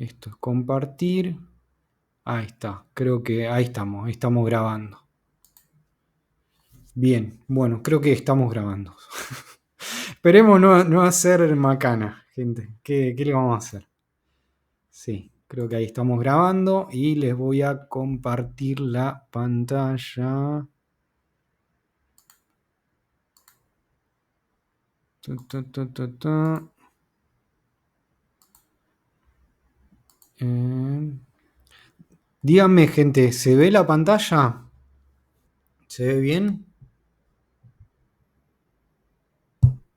Esto es compartir. Ahí está, creo que ahí estamos grabando. Bien, bueno, creo que estamos grabando. Esperemos no hacer macana, gente. ¿Qué le vamos a hacer? Sí, creo que ahí estamos grabando y les voy a compartir la pantalla. Ta, ta, ta, ta, ta. Díganme, gente, ¿se ve la pantalla? ¿Se ve bien?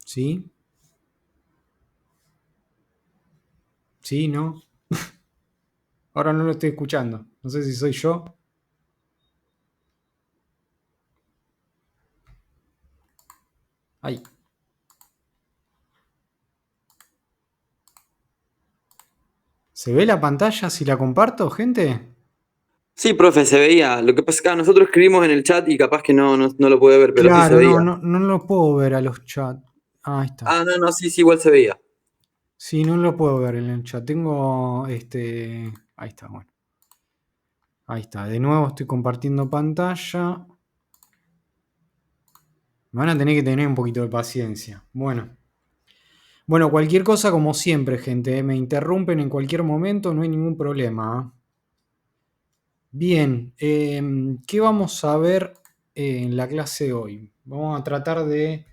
¿Sí? ¿Sí? ¿No? Ahora no lo estoy escuchando. No sé si soy yo. Ay. ¿Se ve la pantalla si la comparto, gente? Sí, profe, se veía. Lo que pasa es que nosotros escribimos en el chat y capaz que no lo puede ver, pero sí se Claro, veía. no lo puedo ver a los chats. Ahí está. Ah, no, sí, igual se veía. Sí, no lo puedo ver en el chat. Tengo Ahí está, bueno. Ahí está. De nuevo estoy compartiendo pantalla. Me van a tener que tener un poquito de paciencia. Bueno. Bueno, cualquier cosa como siempre, gente. Me interrumpen en cualquier momento, no hay ningún problema. Bien, ¿qué vamos a ver en la clase de hoy? Vamos a tratar de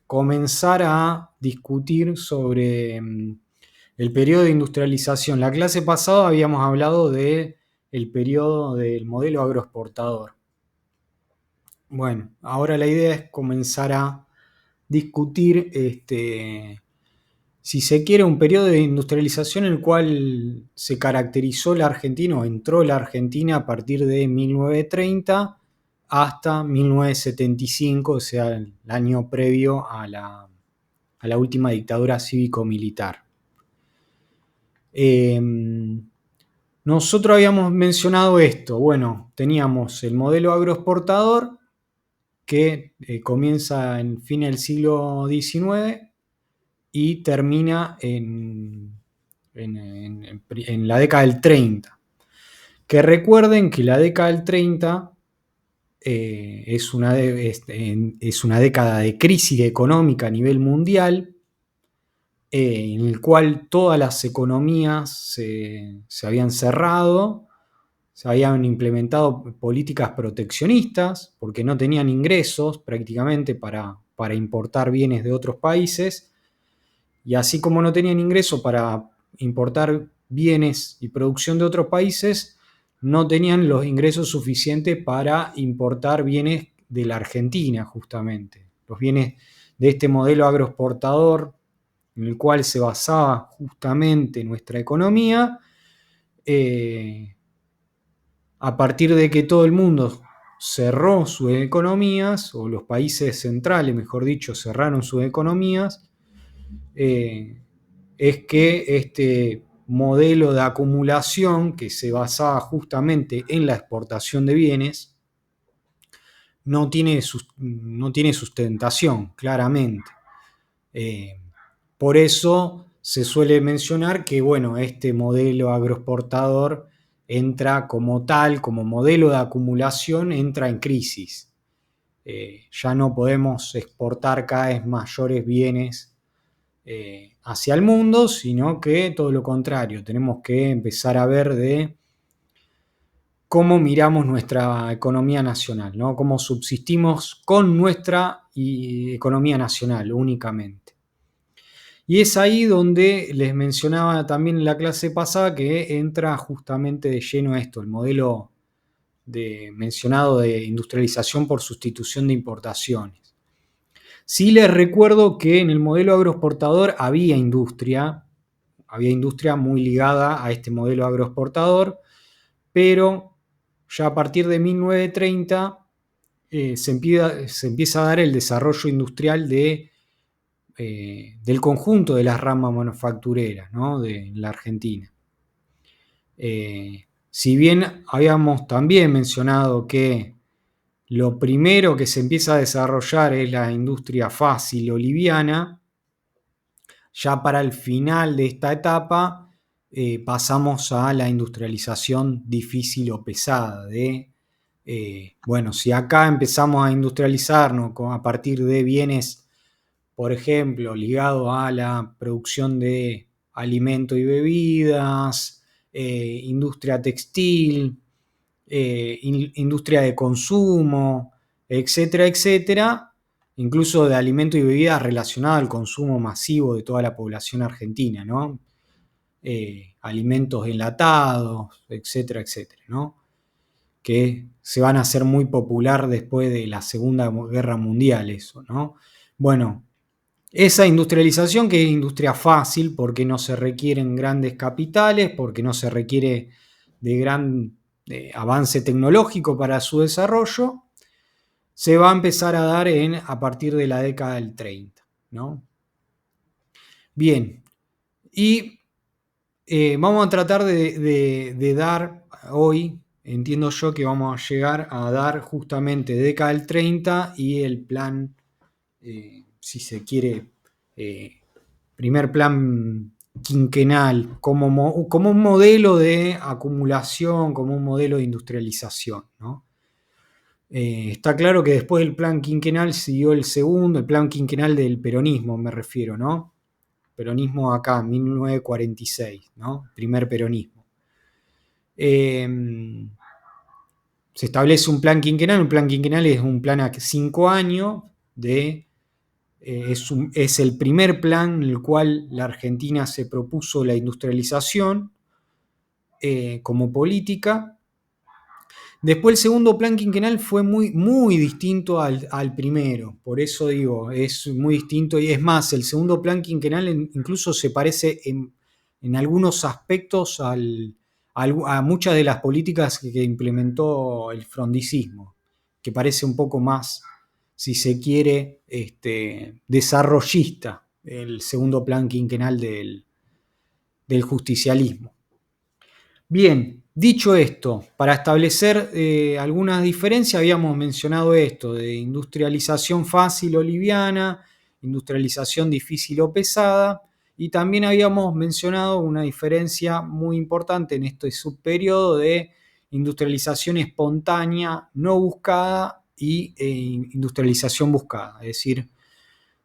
comenzar a discutir sobre el periodo de industrialización. La clase pasada habíamos hablado de el periodo del modelo agroexportador. Bueno, ahora la idea es comenzar a discutir, si se quiere, un periodo de industrialización en el cual se caracterizó la Argentina o entró la Argentina a partir de 1930 hasta 1975, o sea, el año previo a la última dictadura cívico-militar. Nosotros habíamos mencionado esto, bueno, teníamos el modelo agroexportador que comienza en fin del siglo XIX y termina en la década del 30. Que recuerden que la década del 30 es una década de crisis económica a nivel mundial, en el cual todas las economías se habían cerrado, se habían implementado políticas proteccionistas, porque no tenían ingresos prácticamente para importar bienes de otros países, y así como no tenían ingresos para importar bienes y producción de otros países, no tenían los ingresos suficientes para importar bienes de la Argentina, justamente. Los bienes de este modelo agroexportador en el cual se basaba justamente nuestra economía, a partir de que todo el mundo cerró sus economías, o los países centrales, mejor dicho, cerraron sus economías, es que este modelo de acumulación que se basaba justamente en la exportación de bienes no tiene sustentación, claramente. Eh, por eso se suele mencionar que, bueno, este modelo agroexportador entra como tal, como modelo de acumulación, entra en crisis. Ya no podemos exportar cada vez mayores bienes hacia el mundo, sino que todo lo contrario, tenemos que empezar a ver de cómo miramos nuestra economía nacional, ¿no? Cómo subsistimos con nuestra economía nacional únicamente. Y es ahí donde les mencionaba también en la clase pasada que entra justamente de lleno esto, el modelo mencionado de industrialización por sustitución de importaciones. Sí les recuerdo que en el modelo agroexportador había industria muy ligada a este modelo agroexportador, pero ya a partir de 1930 se empieza a dar el desarrollo industrial del conjunto de las ramas manufactureras, ¿no?, de la Argentina. Si bien habíamos también mencionado que lo primero que se empieza a desarrollar es la industria fácil o liviana, ya para el final de esta etapa pasamos a la industrialización difícil o pesada. Bueno, si acá empezamos a industrializarnos a partir de bienes, por ejemplo, ligados a la producción de alimentos y bebidas, industria textil, industria de consumo, etcétera, etcétera, incluso de alimentos y bebidas relacionados al consumo masivo de toda la población argentina, ¿no? Alimentos enlatados, etcétera, etcétera, ¿no? Que se van a hacer muy popular después de la Segunda Guerra Mundial, eso, ¿no? Bueno, esa industrialización, que es industria fácil porque no se requieren grandes capitales, porque no se requiere de gran avance tecnológico para su desarrollo, se va a empezar a dar a partir de la década del 30, ¿no? Bien, y vamos a tratar de dar hoy, entiendo yo que vamos a llegar a dar justamente década del 30 y el plan, si se quiere, primer plan quinquenal, como un modelo de acumulación, como un modelo de industrialización, ¿no? Está claro que después del plan quinquenal siguió el segundo, el plan quinquenal del peronismo, me refiero, ¿no? Peronismo acá, 1946, ¿no? Primer peronismo. Se establece un plan quinquenal es un plan a 5 años, es el primer plan en el cual la Argentina se propuso la industrialización como política. Después el segundo plan quinquenal fue muy, muy distinto al primero, por eso digo, es muy distinto, y es más, el segundo plan quinquenal incluso se parece en algunos aspectos a muchas de las políticas que implementó el frondicismo, que parece un poco más, si se quiere, desarrollista, el segundo plan quinquenal del justicialismo. Bien, dicho esto, para establecer algunas diferencias, habíamos mencionado esto de industrialización fácil o liviana, industrialización difícil o pesada, y también habíamos mencionado una diferencia muy importante en este subperiodo de industrialización espontánea no buscada y industrialización buscada, es decir,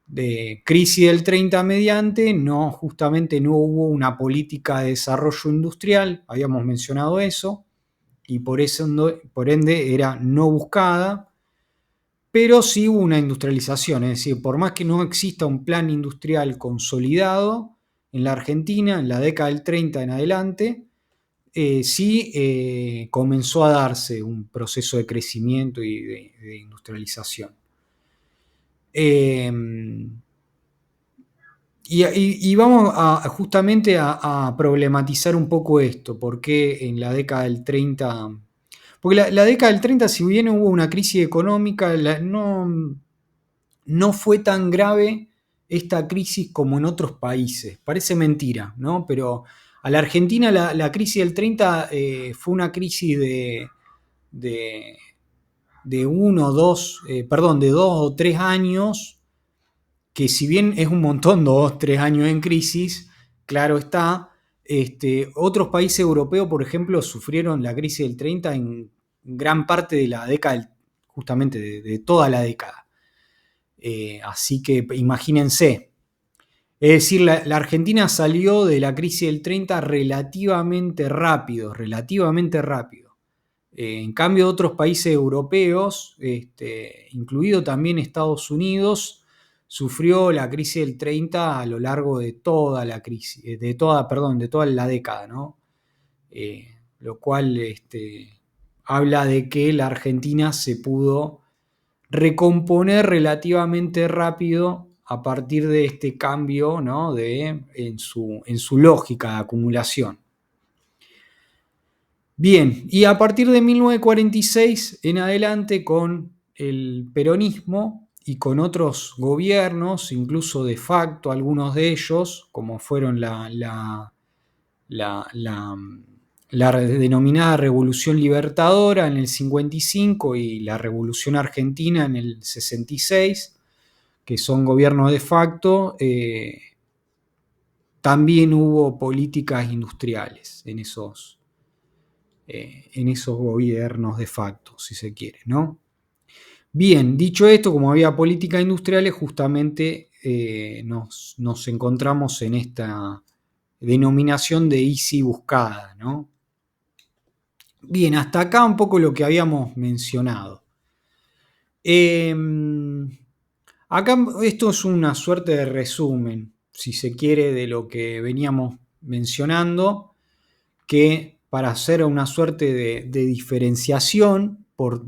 de crisis del 30 mediante, justamente no hubo una política de desarrollo industrial, habíamos mencionado eso, y por ende era no buscada, pero sí hubo una industrialización, es decir, por más que no exista un plan industrial consolidado en la Argentina, en la década del 30 en adelante, sí comenzó a darse un proceso de crecimiento y de industrialización. Y vamos justamente a problematizar un poco esto, porque en la década del 30, porque la década del 30, si bien hubo una crisis económica, no fue tan grave esta crisis como en otros países. Parece mentira, ¿no? Pero a la Argentina la crisis del 30 fue una crisis de 2 o 3 años, que si bien es un montón, 2 o 3 años en crisis, claro está, otros países europeos, por ejemplo, sufrieron la crisis del 30 en gran parte de la década, justamente de toda la década. Así que imagínense. Es decir, la Argentina salió de la crisis del 30 relativamente rápido, relativamente rápido. En cambio, otros países europeos, incluido también Estados Unidos, sufrió la crisis del 30 a lo largo de toda la crisis, de toda la década, ¿no? Lo cual habla de que la Argentina se pudo recomponer relativamente rápido a partir de este cambio, ¿no? en su lógica de acumulación. Bien, y a partir de 1946 en adelante, con el peronismo y con otros gobiernos, incluso de facto algunos de ellos, como fueron la denominada Revolución Libertadora en el 55 y la Revolución Argentina en el 66, que son gobiernos de facto, también hubo políticas industriales en esos gobiernos de facto, si se quiere, ¿no? Bien, dicho esto, como había políticas industriales, justamente nos encontramos en esta denominación de ICI buscada, ¿no? Bien, hasta acá un poco lo que habíamos mencionado. Acá esto es una suerte de resumen, si se quiere, de lo que veníamos mencionando, que para hacer una suerte de diferenciación por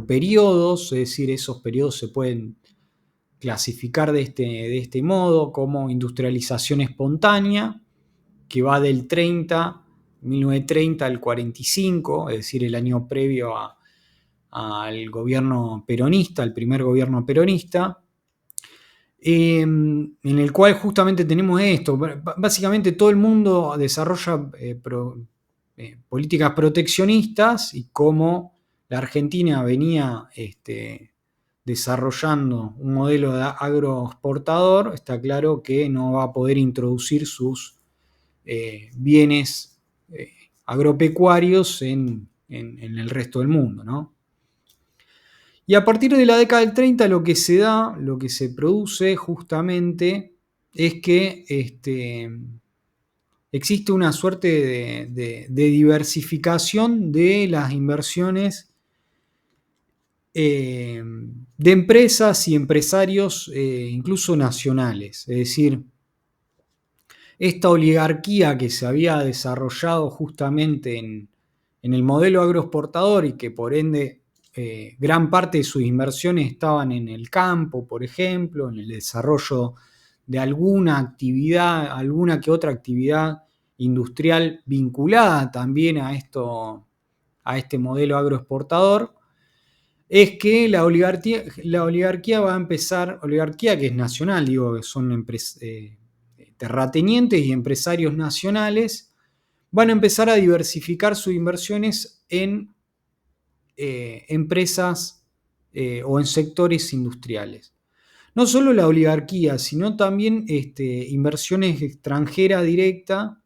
periodos, es decir, esos periodos se pueden clasificar de este modo como industrialización espontánea, que va del 1930 al 45, es decir, el año previo al gobierno peronista, al primer gobierno peronista, en el cual justamente tenemos esto. Básicamente todo el mundo desarrolla políticas proteccionistas y como la Argentina venía desarrollando un modelo de agroexportador, está claro que no va a poder introducir sus bienes agropecuarios en el resto del mundo, ¿no? Y a partir de la década del 30 lo que se da, lo que se produce justamente es que existe una suerte de diversificación de las inversiones de empresas y empresarios incluso nacionales. Es decir, esta oligarquía que se había desarrollado justamente en el modelo agroexportador y que por ende gran parte de sus inversiones estaban en el campo, por ejemplo, en el desarrollo de alguna actividad, alguna que otra actividad industrial vinculada también a este modelo agroexportador, es que la oligarquía va a empezar, oligarquía que es nacional, digo, que son terratenientes y empresarios nacionales, van a empezar a diversificar sus inversiones en empresas o en sectores industriales. No solo la oligarquía, sino también inversiones extranjeras directas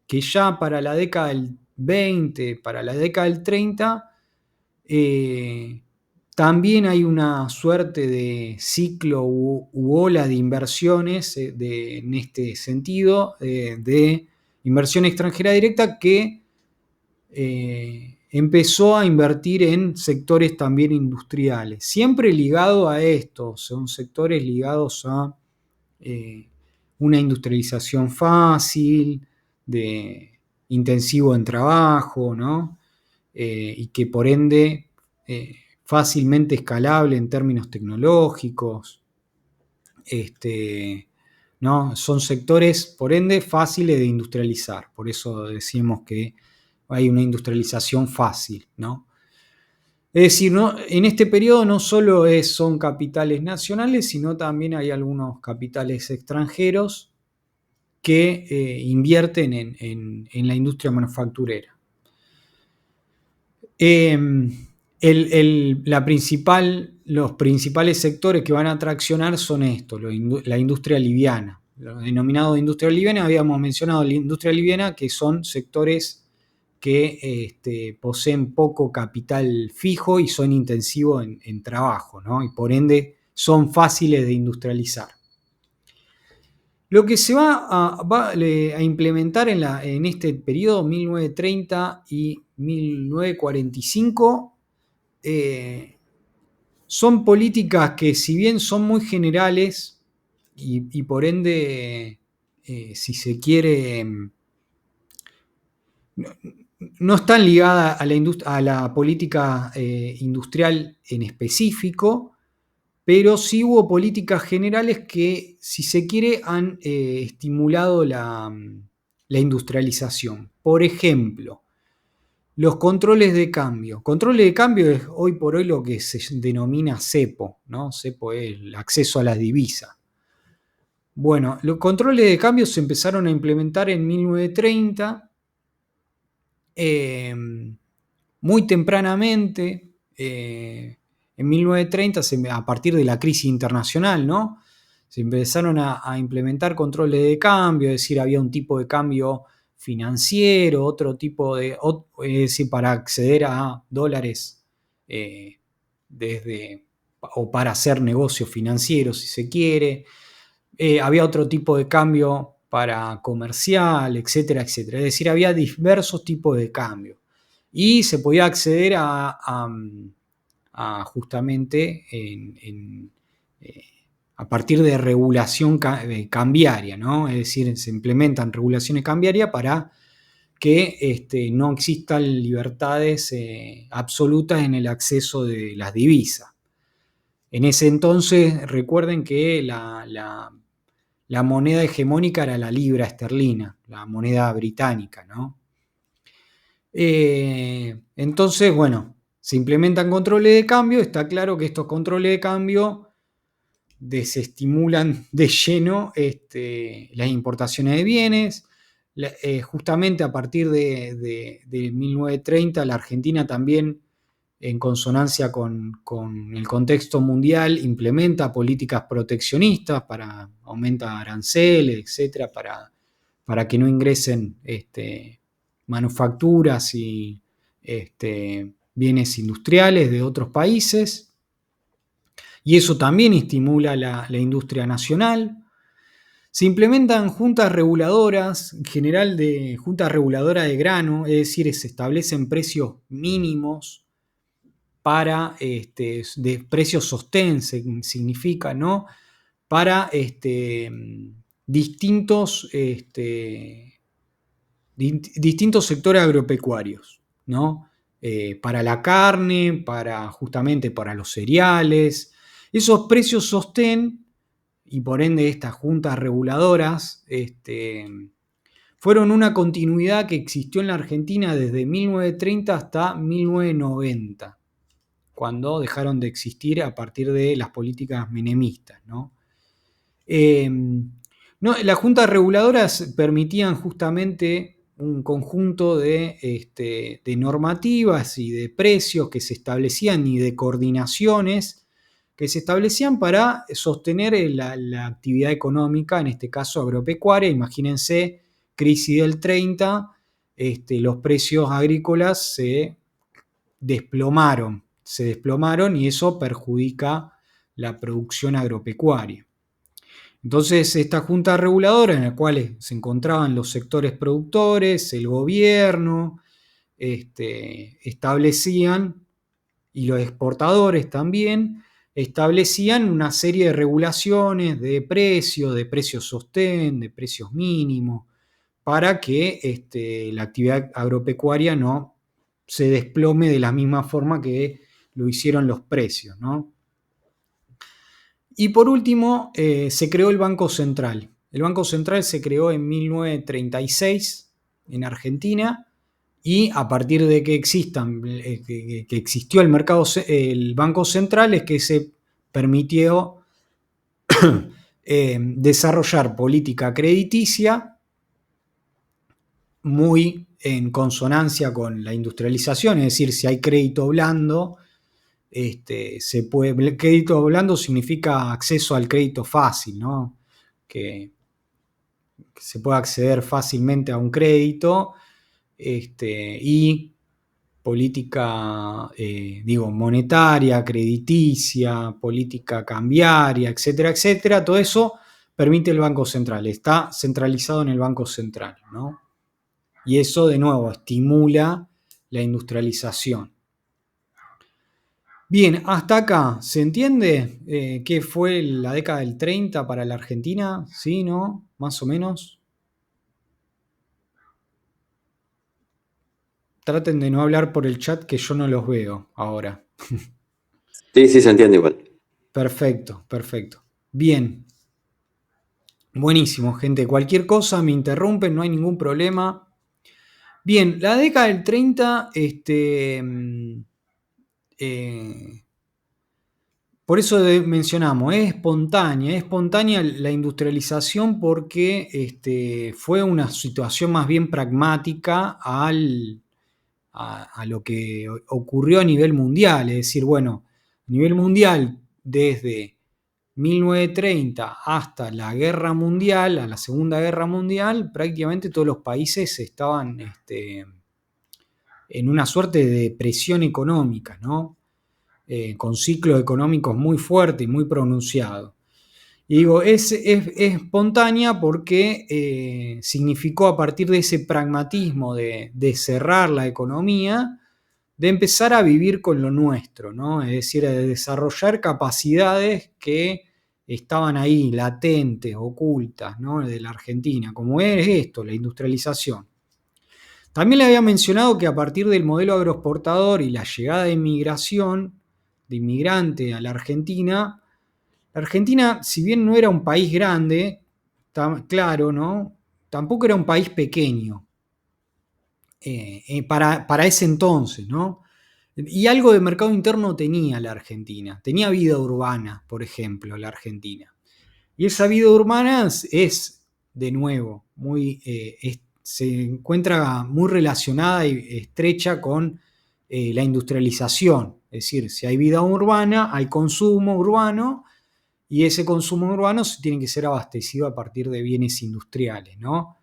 que ya para la década del 20, para la década del 30, también hay una suerte de ciclo u ola de inversiones en este sentido, de inversión extranjera directa que empezó a invertir en sectores también industriales, siempre ligado a esto, son sectores ligados a una industrialización fácil, intensivo en trabajo, ¿no? Y que por ende fácilmente escalable en términos tecnológicos, ¿no? Son sectores por ende fáciles de industrializar, por eso decimos que hay una industrialización fácil, ¿no? Es decir, ¿no? En este periodo no solo son capitales nacionales, sino también hay algunos capitales extranjeros que invierten en la industria manufacturera. Los principales sectores que van a traccionar son estos, la industria liviana. Lo denominado industria liviana, habíamos mencionado la industria liviana, que son sectores que poseen poco capital fijo y son intensivos en trabajo, ¿no? Y por ende son fáciles de industrializar. Lo que se va a implementar en este periodo 1930 y 1945 son políticas que, si bien son muy generales y por ende, si se quiere, no están ligadas a la política industrial en específico, pero sí hubo políticas generales que, si se quiere, han estimulado la industrialización. Por ejemplo, los controles de cambio. Controles de cambio es hoy por hoy lo que se denomina cepo, ¿no? Cepo es el acceso a las divisas. Bueno, los controles de cambio se empezaron a implementar en 1930, muy tempranamente. En 1930, a partir de la crisis internacional, ¿no? Se empezaron a implementar controles de cambio, es decir, había un tipo de cambio financiero, otro tipo de, es decir, para acceder a dólares desde o para hacer negocios financieros, si se quiere. Había otro tipo de cambio para comercial, etcétera, etcétera. Es decir, había diversos tipos de cambio. Y se podía acceder a justamente eh, a partir de regulación cambiaria, ¿no? Es decir, se implementan regulaciones cambiarias para que no existan libertades absolutas en el acceso de las divisas. En ese entonces, recuerden que la moneda hegemónica era la libra esterlina, la moneda británica, ¿no? Entonces, bueno, se implementan controles de cambio. Está claro que estos controles de cambio desestimulan de lleno las importaciones de bienes. Justamente a partir de 1930, la Argentina también, en consonancia con el contexto mundial, implementa políticas proteccionistas para aumentar aranceles, etcétera, para que no ingresen manufacturas y bienes industriales de otros países. Y eso también estimula la industria nacional. Se implementan juntas reguladoras, en general de juntas reguladoras de grano, es decir, se establecen precios mínimos para, de precios sostén, significa, ¿no? Para distintos, distintos sectores agropecuarios, ¿no? Para la carne, justamente para los cereales. Esos precios sostén, y por ende estas juntas reguladoras, fueron una continuidad que existió en la Argentina desde 1930 hasta 1990, cuando dejaron de existir a partir de las políticas menemistas, ¿no? Las juntas reguladoras permitían justamente un conjunto de normativas y de precios que se establecían y de coordinaciones que se establecían para sostener la actividad económica, en este caso agropecuaria. Imagínense, crisis del 30, los precios agrícolas se desplomaron y eso perjudica la producción agropecuaria. Entonces, esta junta reguladora, en la cual se encontraban los sectores productores, el gobierno, establecían, y los exportadores también, establecían una serie de regulaciones de precios sostén, de precios mínimos, para que la actividad agropecuaria no se desplome de la misma forma que lo hicieron los precios, ¿no? Y por último, se creó el Banco Central. El Banco Central se creó en 1936 en Argentina, y a partir de que existió el Banco Central, es que se permitió desarrollar política crediticia muy en consonancia con la industrialización. Es decir, si hay crédito blando, crédito blando significa acceso al crédito fácil, ¿no? Que se puede acceder fácilmente a un crédito, y política, monetaria, crediticia, política cambiaria, etcétera, etcétera. Todo eso permite el Banco Central, está centralizado en el Banco Central, ¿no? Y eso, de nuevo, estimula la industrialización. Bien, hasta acá, ¿se entiende qué fue la década del 30 para la Argentina? ¿Sí, no? Más o menos. Traten de no hablar por el chat, que yo no los veo ahora. Sí, sí, se entiende igual. Perfecto, perfecto. Bien. Buenísimo, gente. Cualquier cosa me interrumpen, no hay ningún problema. Bien, la década del 30, por eso mencionamos, es espontánea la industrialización, porque fue una situación más bien pragmática a lo que ocurrió a nivel mundial. Es decir, bueno, a nivel mundial, desde 1930 hasta la Guerra Mundial, a la Segunda Guerra Mundial, prácticamente todos los países estaban en una suerte de depresión económica, ¿no? Con ciclos económicos muy fuertes y muy pronunciados. Y digo, es espontánea porque significó a partir de ese pragmatismo de cerrar la economía, de empezar a vivir con lo nuestro, ¿no? Es decir, de desarrollar capacidades que estaban ahí, latentes, ocultas, ¿no? De la Argentina, como es esto, la industrialización. También le había mencionado que a partir del modelo agroexportador y la llegada de inmigración, de inmigrante a la Argentina, si bien no era un país grande, claro, ¿no? Tampoco era un país pequeño para ese entonces, ¿no? Y algo de mercado interno tenía la Argentina. Tenía vida urbana, por ejemplo, la Argentina. Y esa vida urbana es de nuevo, se encuentra muy relacionada y estrecha con la industrialización. Es decir, si hay vida urbana, hay consumo urbano, y ese consumo urbano tiene que ser abastecido a partir de bienes industriales, ¿no?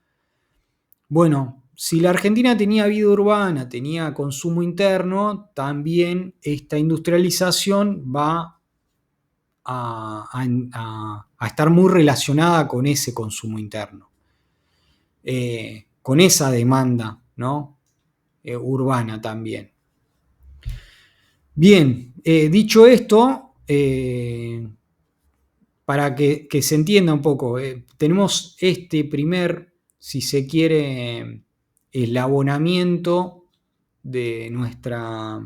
Bueno, si la Argentina tenía vida urbana, tenía consumo interno, también esta industrialización va a estar muy relacionada con ese consumo interno, con esa demanda, ¿no? Urbana también. Bien, dicho esto, para que se entienda un poco, tenemos este primer, si se quiere, eslabonamiento de nuestra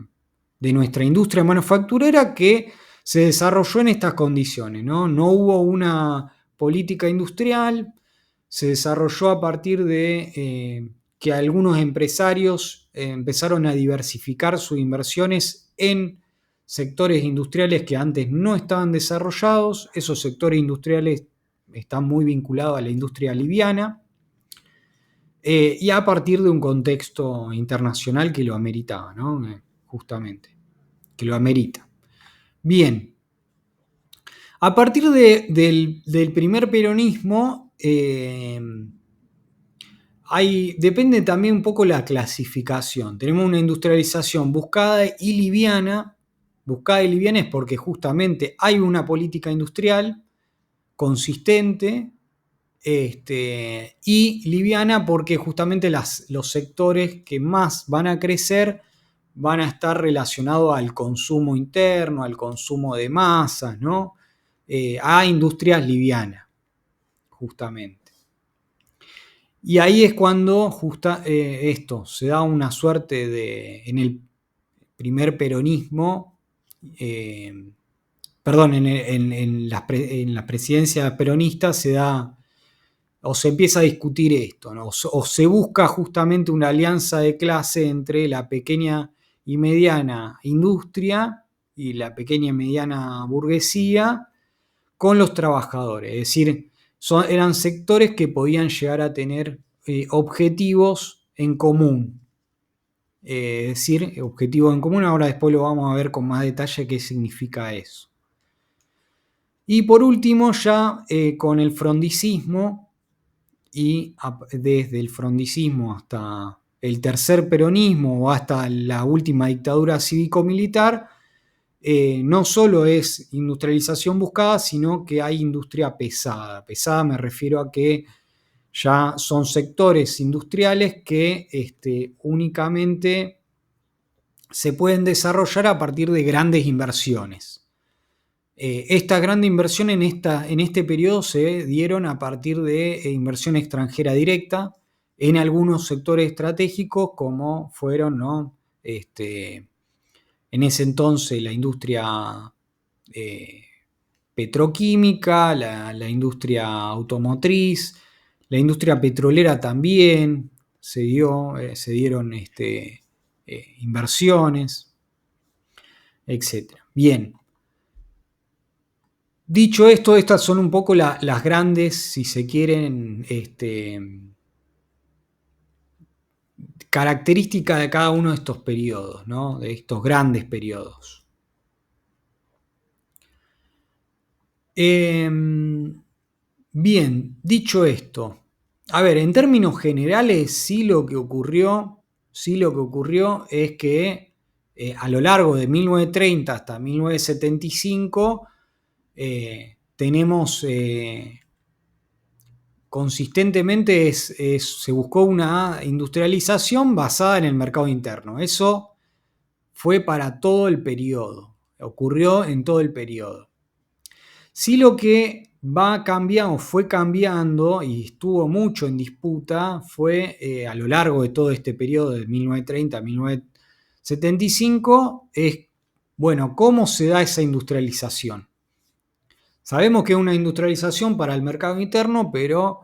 industria manufacturera que se desarrolló en estas condiciones, ¿no? No hubo una política industrial, se desarrolló a partir de que algunos empresarios empezaron a diversificar sus inversiones en sectores industriales que antes no estaban desarrollados. Esos sectores industriales están muy vinculados a la industria liviana, y a partir de un contexto internacional que lo ameritaba, ¿no? Justamente, que lo amerita. Bien, a partir del primer peronismo, depende también un poco la clasificación. Tenemos una industrialización buscada y liviana. Buscada y liviana es porque justamente hay una política industrial consistente, y liviana porque justamente los sectores que más van a crecer van a estar relacionados al consumo interno, al consumo de masas, ¿no? A industrias livianas, justamente. Y ahí es cuando esto se da una suerte en el primer peronismo, perdón, en las presidencias peronistas se da o se empieza a discutir esto, ¿no? O se busca justamente una alianza de clase entre la pequeña y mediana industria y la pequeña y mediana burguesía con los trabajadores. Es decir, eran sectores que podían llegar a tener objetivos en común. Es decir, objetivos en común, ahora después lo vamos a ver con más detalle qué significa eso. Y por último, ya con el frondicismo, y desde el frondicismo hasta el tercer peronismo o hasta la última dictadura cívico-militar, no solo es industrialización buscada, sino que hay industria pesada. Pesada me refiero a que ya son sectores industriales que únicamente se pueden desarrollar a partir de grandes inversiones. Estas grandes inversiones en este periodo se dieron a partir de inversión extranjera directa en algunos sectores estratégicos como fueron, ¿no? En ese entonces la industria petroquímica, la industria automotriz, la industria petrolera también se dieron inversiones, etc. Bien. Dicho esto, estas son un poco las grandes, si se quieren, características de cada uno de estos periodos, ¿no? De estos grandes periodos. Bien, dicho esto, a ver, en términos generales, sí lo que ocurrió es que a lo largo de 1930 hasta 1975 tenemos consistentemente se buscó una industrialización basada en el mercado interno. Eso fue para todo el periodo, ocurrió en todo el periodo. Sí, lo que va cambiando, fue cambiando y estuvo mucho en disputa fue a lo largo de todo este periodo de 1930 a 1975, es, bueno, cómo se da esa industrialización. Sabemos que es una industrialización para el mercado interno, pero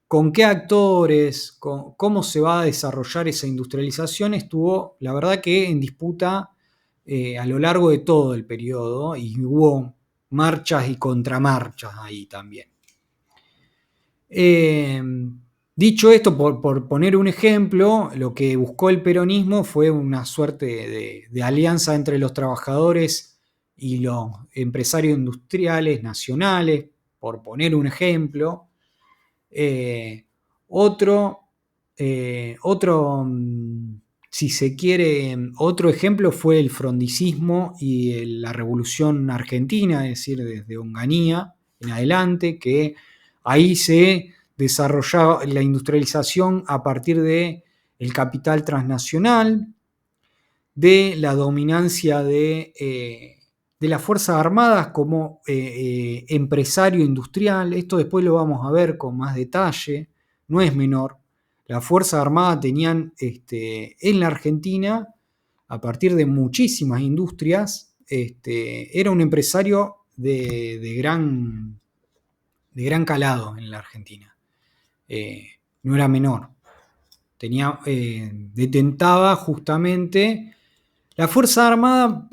con qué actores, cómo se va a desarrollar esa industrialización, estuvo, la verdad, que en disputa a lo largo de todo el periodo, y hubo marchas y contramarchas ahí también. Dicho esto, por poner un ejemplo, lo que buscó el peronismo fue una suerte de alianza entre los trabajadores y los empresarios industriales nacionales, por poner un ejemplo. Otro, si se quiere, otro ejemplo fue el frondicismo y la Revolución Argentina, es decir, desde Onganía en adelante, que ahí se desarrollaba la industrialización a partir del capital transnacional, de la dominancia de las Fuerzas Armadas como empresario industrial. Esto después lo vamos a ver con más detalle, no es menor. Las Fuerzas Armadas tenían en la Argentina, a partir de muchísimas industrias, era un empresario de gran calado en la Argentina. No era menor. Detentaba justamente la Fuerza Armada.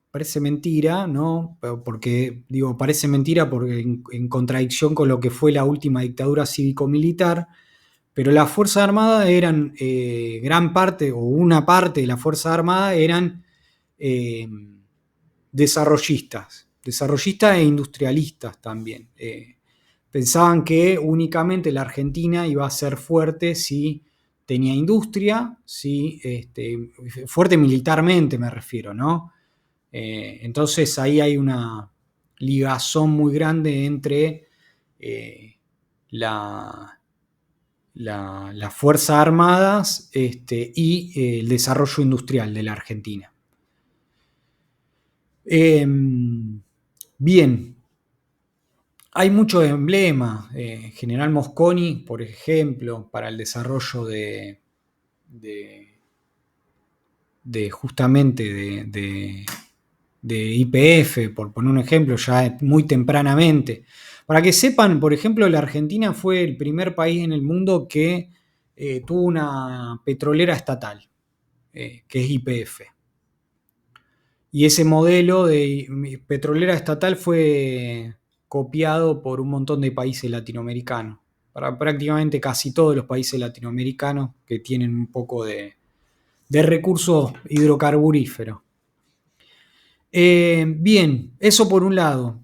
Parece mentira, ¿no? Porque, digo, parece mentira porque en contradicción con lo que fue la última dictadura cívico-militar, pero las Fuerzas Armadas eran, gran parte o una parte de la Fuerza Armada eran eh, desarrollistas e industrialistas también. Pensaban que únicamente la Argentina iba a ser fuerte si tenía industria, si, fuerte militarmente me refiero, ¿no? Entonces ahí hay una ligazón muy grande entre las Fuerzas Armadas y el desarrollo industrial de la Argentina. Bien, hay muchos emblemas. General Mosconi, por ejemplo, para el desarrollo de justamente de YPF, por poner un ejemplo, ya muy tempranamente. Para que sepan, por ejemplo, la Argentina fue el primer país en el mundo que tuvo una petrolera estatal, que es YPF. Y ese modelo de petrolera estatal fue copiado por un montón de países latinoamericanos, para prácticamente casi todos los países latinoamericanos que tienen un poco de recursos hidrocarburíferos. Bien, eso por un lado.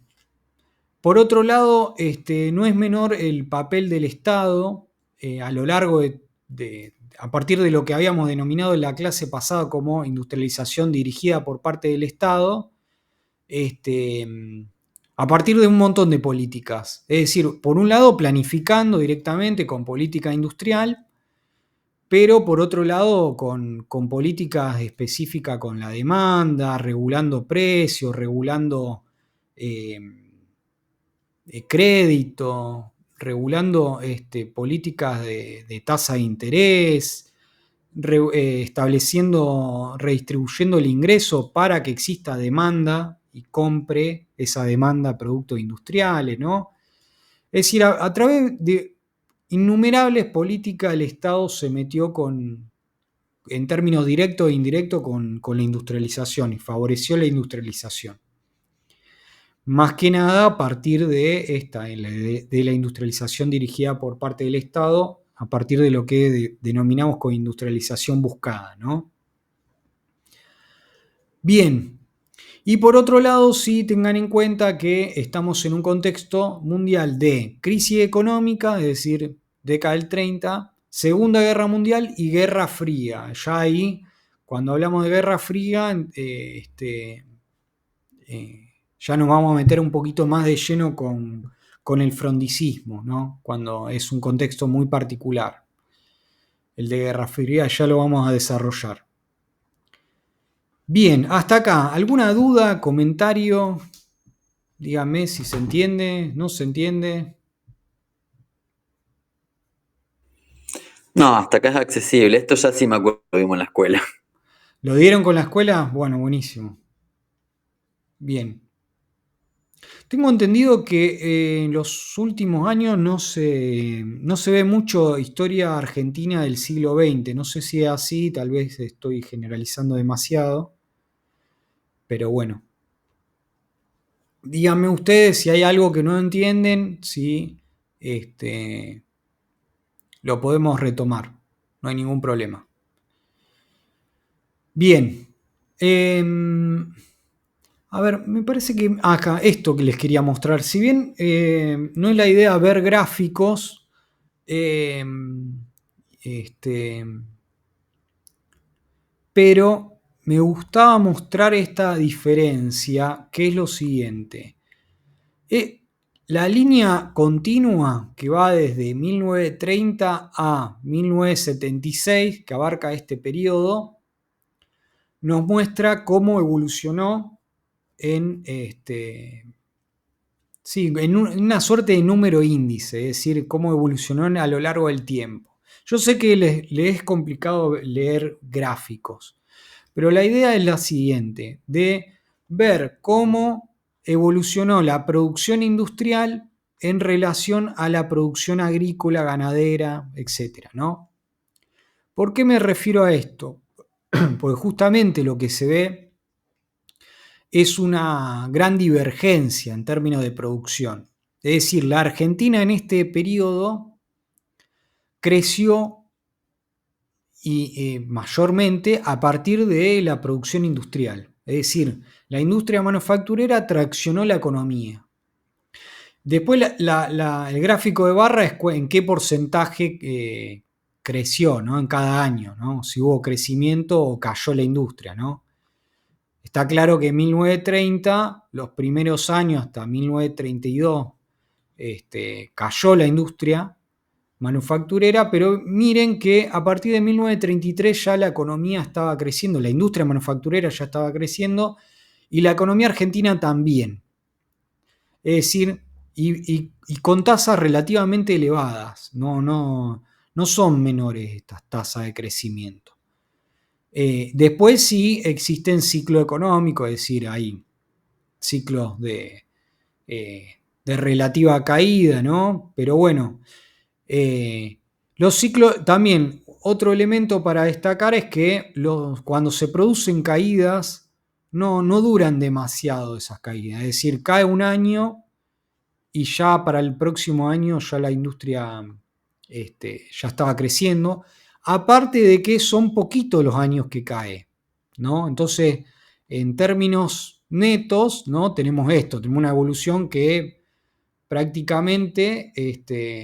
Por otro lado, no es menor el papel del Estado a lo largo a partir de lo que habíamos denominado en la clase pasada como industrialización dirigida por parte del Estado, a partir de un montón de políticas. Es decir, por un lado, planificando directamente con política industrial, pero por otro lado con políticas específicas con la demanda, regulando precios, regulando crédito, regulando políticas de tasa de interés, estableciendo, redistribuyendo el ingreso para que exista demanda y compre esa demanda productos industriales, ¿no? Es decir, a través de innumerables políticas el Estado se metió en términos directos e indirectos con la industrialización y favoreció la industrialización. Más que nada a partir de la industrialización dirigida por parte del Estado, a partir de lo que denominamos como industrialización buscada, ¿no? Bien, Y por otro lado, sí tengan en cuenta que estamos en un contexto mundial de crisis económica, es decir, década del 30, Segunda Guerra Mundial y Guerra Fría. Ya ahí, cuando hablamos de Guerra Fría, ya nos vamos a meter un poquito más de lleno con el frondicismo, ¿no? Cuando es un contexto muy particular. El de Guerra Fría ya lo vamos a desarrollar. Bien, hasta acá. ¿Alguna duda, comentario? Dígame si se entiende, no se entiende. No, hasta acá es accesible. Esto ya sí me acuerdo, lo vimos en la escuela. ¿Lo dieron con la escuela? Bueno, buenísimo. Bien. Tengo entendido que en los últimos años no se ve mucho historia argentina del siglo XX. No sé si es así, tal vez estoy generalizando demasiado, pero bueno. Díganme ustedes si hay algo que no entienden, si lo podemos retomar. No hay ningún problema. Bien. A ver, me parece que acá, esto que les quería mostrar, si bien no es la idea ver gráficos, eh, este, pero me gustaba mostrar esta diferencia, que es lo siguiente. La línea continua que va desde 1930 a 1976, que abarca este periodo, nos muestra cómo evolucionó en sí, en una suerte de número índice, es decir, cómo evolucionó a lo largo del tiempo. Yo sé que le es complicado leer gráficos, pero la idea es la siguiente, de ver cómo evolucionó la producción industrial en relación a la producción agrícola, ganadera, etcétera, ¿no? ¿Por qué me refiero a esto? Porque justamente lo que se ve es una gran divergencia en términos de producción. Es decir, la Argentina en este periodo creció y mayormente a partir de la producción industrial. Es decir, la industria manufacturera traccionó la economía. Después el gráfico de barra es en qué porcentaje creció, ¿no? En cada año, ¿no? Si hubo crecimiento o cayó la industria, ¿no? Está claro que en 1930, los primeros años hasta 1932, cayó la industria manufacturera, pero miren que a partir de 1933 ya la economía estaba creciendo, la industria manufacturera ya estaba creciendo y la economía argentina también. Es decir, y con tasas relativamente elevadas, no son menores estas tasas de crecimiento. Después sí existen ciclos económicos, es decir, hay ciclos de relativa caída, ¿no? Pero bueno, los ciclos, también otro elemento para destacar es que cuando se producen caídas, no duran demasiado esas caídas, es decir, cae un año y ya para el próximo año ya la industria ya estaba creciendo, aparte de que son poquitos los años que cae, ¿no? Entonces, en términos netos, ¿no? Tenemos esto, tenemos una evolución que prácticamente,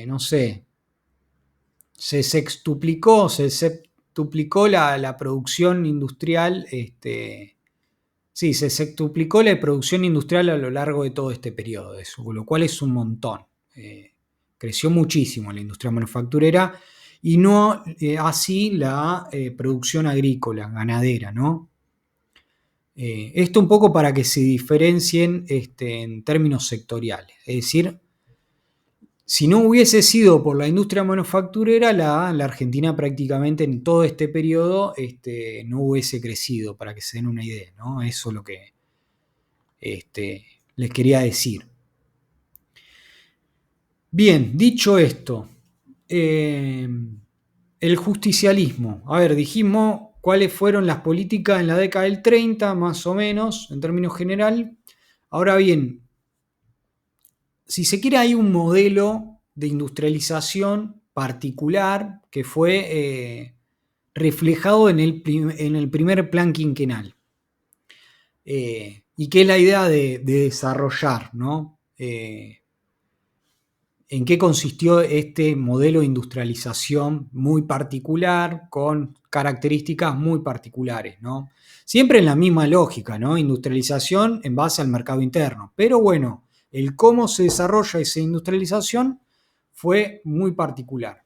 no sé, se septuplicó la producción industrial, sí, se septuplicó la producción industrial a lo largo de todo este periodo, lo cual es un montón. Creció muchísimo la industria manufacturera y no así la producción agrícola, ganadera, ¿no? Esto un poco para que se diferencien en términos sectoriales, es decir, si no hubiese sido por la industria manufacturera, la Argentina prácticamente en todo este periodo no hubiese crecido, para que se den una idea, ¿no? Eso es lo que les quería decir. Bien, dicho esto, el justicialismo. A ver, dijimos cuáles fueron las políticas en la década del 30, más o menos, en términos general. Ahora bien, si se quiere, hay un modelo de industrialización particular que fue reflejado en el primer plan quinquenal. y que es la idea de desarrollar, ¿no? ¿En qué consistió este modelo de industrialización muy particular, con características muy particulares, ¿no? Siempre en la misma lógica, ¿no? Industrialización en base al mercado interno. Pero bueno, el cómo se desarrolla esa industrialización fue muy particular.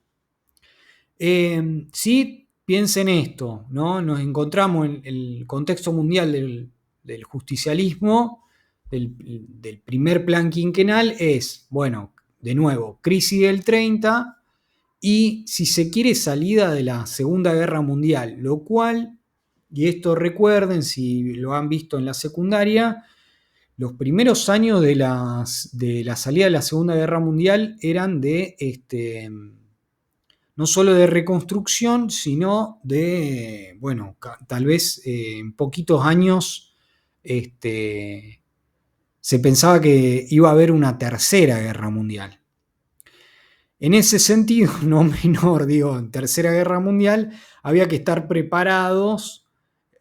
Sí, piensen esto, ¿no? Nos encontramos en el contexto mundial del justicialismo, del primer plan quinquenal, es, bueno, de nuevo, crisis del 30 y, si se quiere, salida de la Segunda Guerra Mundial, lo cual, y esto recuerden si lo han visto en la secundaria, los primeros años de la salida de la Segunda Guerra Mundial eran de no solo de reconstrucción, sino de, bueno, tal vez en poquitos años se pensaba que iba a haber una tercera guerra mundial. En ese sentido, no menor, digo, en tercera guerra mundial había que estar preparados,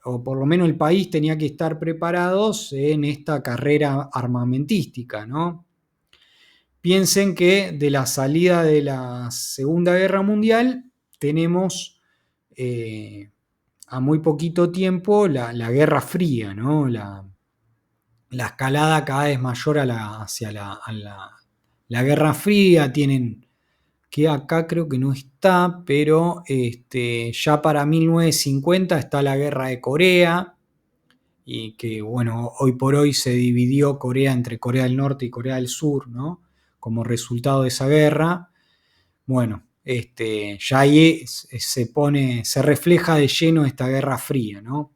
o por lo menos el país tenía que estar preparados en esta carrera armamentística, ¿no? Piensen que de la salida de la Segunda Guerra Mundial tenemos a muy poquito tiempo la Guerra Fría, ¿no? La escalada cada vez mayor hacia la Guerra Fría. Tienen que acá creo que no está, pero ya para 1950 está la Guerra de Corea, y que, bueno, hoy por hoy se dividió Corea entre Corea del Norte y Corea del Sur, ¿no? Como resultado de esa guerra. Bueno, ya ahí se refleja de lleno esta Guerra Fría, ¿no?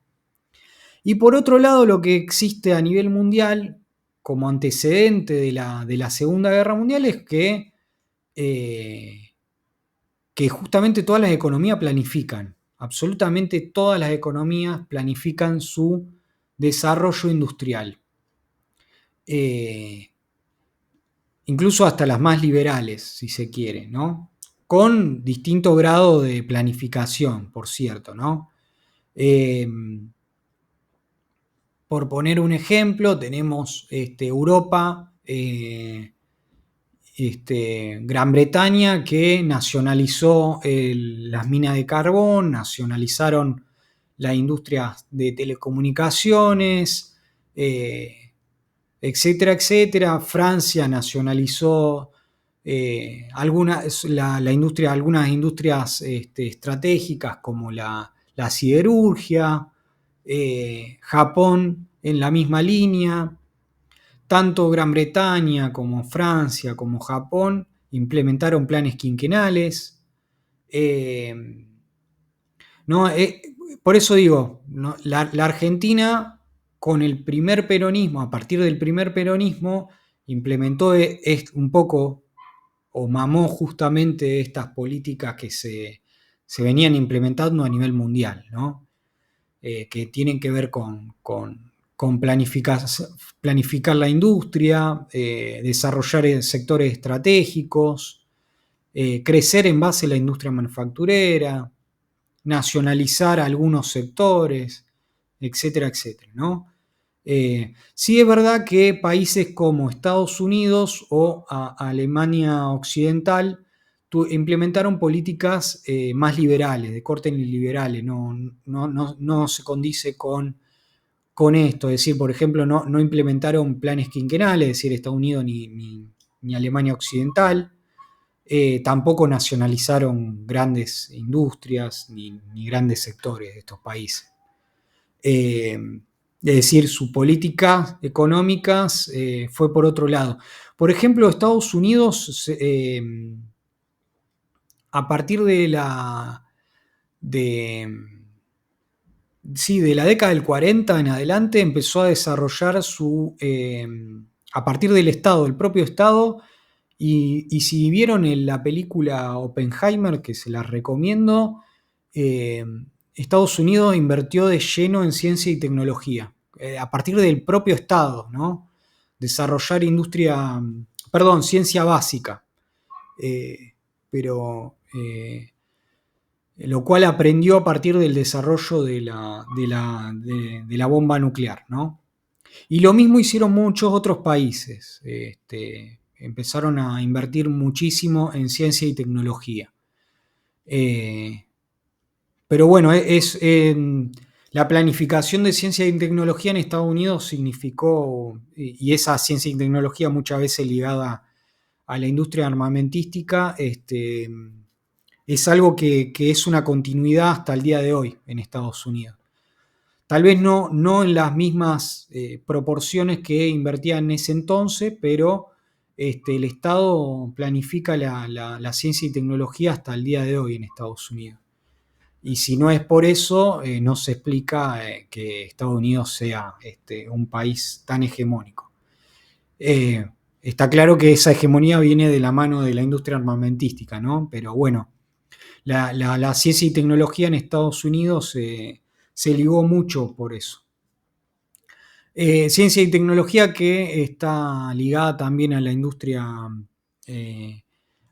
Y por otro lado, lo que existe a nivel mundial como antecedente de la Segunda Guerra Mundial es que justamente todas las economías planifican, absolutamente todas las economías planifican su desarrollo industrial. Incluso hasta las más liberales, si se quiere, ¿no? Con distinto grado de planificación, por cierto, ¿no? Por poner un ejemplo, tenemos Europa, Gran Bretaña, que nacionalizó las minas de carbón, nacionalizaron la industria de telecomunicaciones, etcétera, etcétera. Francia nacionalizó la industria, algunas industrias estratégicas como la siderurgia. Japón en la misma línea. Tanto Gran Bretaña como Francia como Japón implementaron planes quinquenales. No, por eso digo, ¿no? La Argentina, con el primer peronismo, a partir del primer peronismo, implementó un poco, o mamó justamente estas políticas que se venían implementando a nivel mundial, ¿no? Que tienen que ver con planificar la industria, desarrollar sectores estratégicos, crecer en base a la industria manufacturera, nacionalizar algunos sectores, etcétera, etcétera, ¿no? Sí es verdad que países como Estados Unidos o Alemania Occidental implementaron políticas más liberales, de corte liberales, no se condice con esto. Es decir, por ejemplo, no implementaron planes quinquenales, es decir, Estados Unidos ni Alemania Occidental. Tampoco nacionalizaron grandes industrias ni grandes sectores de estos países. Es decir, su política económica fue por otro lado. Por ejemplo, Estados Unidos, a partir de la década del 40 en adelante, empezó a desarrollar a partir del Estado, del propio Estado. Y si vieron la película Oppenheimer, que se las recomiendo, Estados Unidos invirtió de lleno en ciencia y tecnología, a partir del propio Estado, ¿no? Desarrollar ciencia básica, pero lo cual aprendió a partir del desarrollo de la bomba nuclear, ¿no? Y lo mismo hicieron muchos otros países. Empezaron a invertir muchísimo en ciencia y tecnología. Pero bueno, la planificación de ciencia y tecnología en Estados Unidos significó, y esa ciencia y tecnología muchas veces ligada a la industria armamentística, es algo que es una continuidad hasta el día de hoy en Estados Unidos. Tal vez no en las mismas proporciones que invertía en ese entonces, pero el Estado planifica la ciencia y tecnología hasta el día de hoy en Estados Unidos. Y si no es por eso, no se explica que Estados Unidos sea un país tan hegemónico. Está claro que esa hegemonía viene de la mano de la industria armamentística, ¿no? Pero bueno, la ciencia y tecnología en Estados Unidos se ligó mucho por eso. Ciencia y tecnología que está ligada también a la industria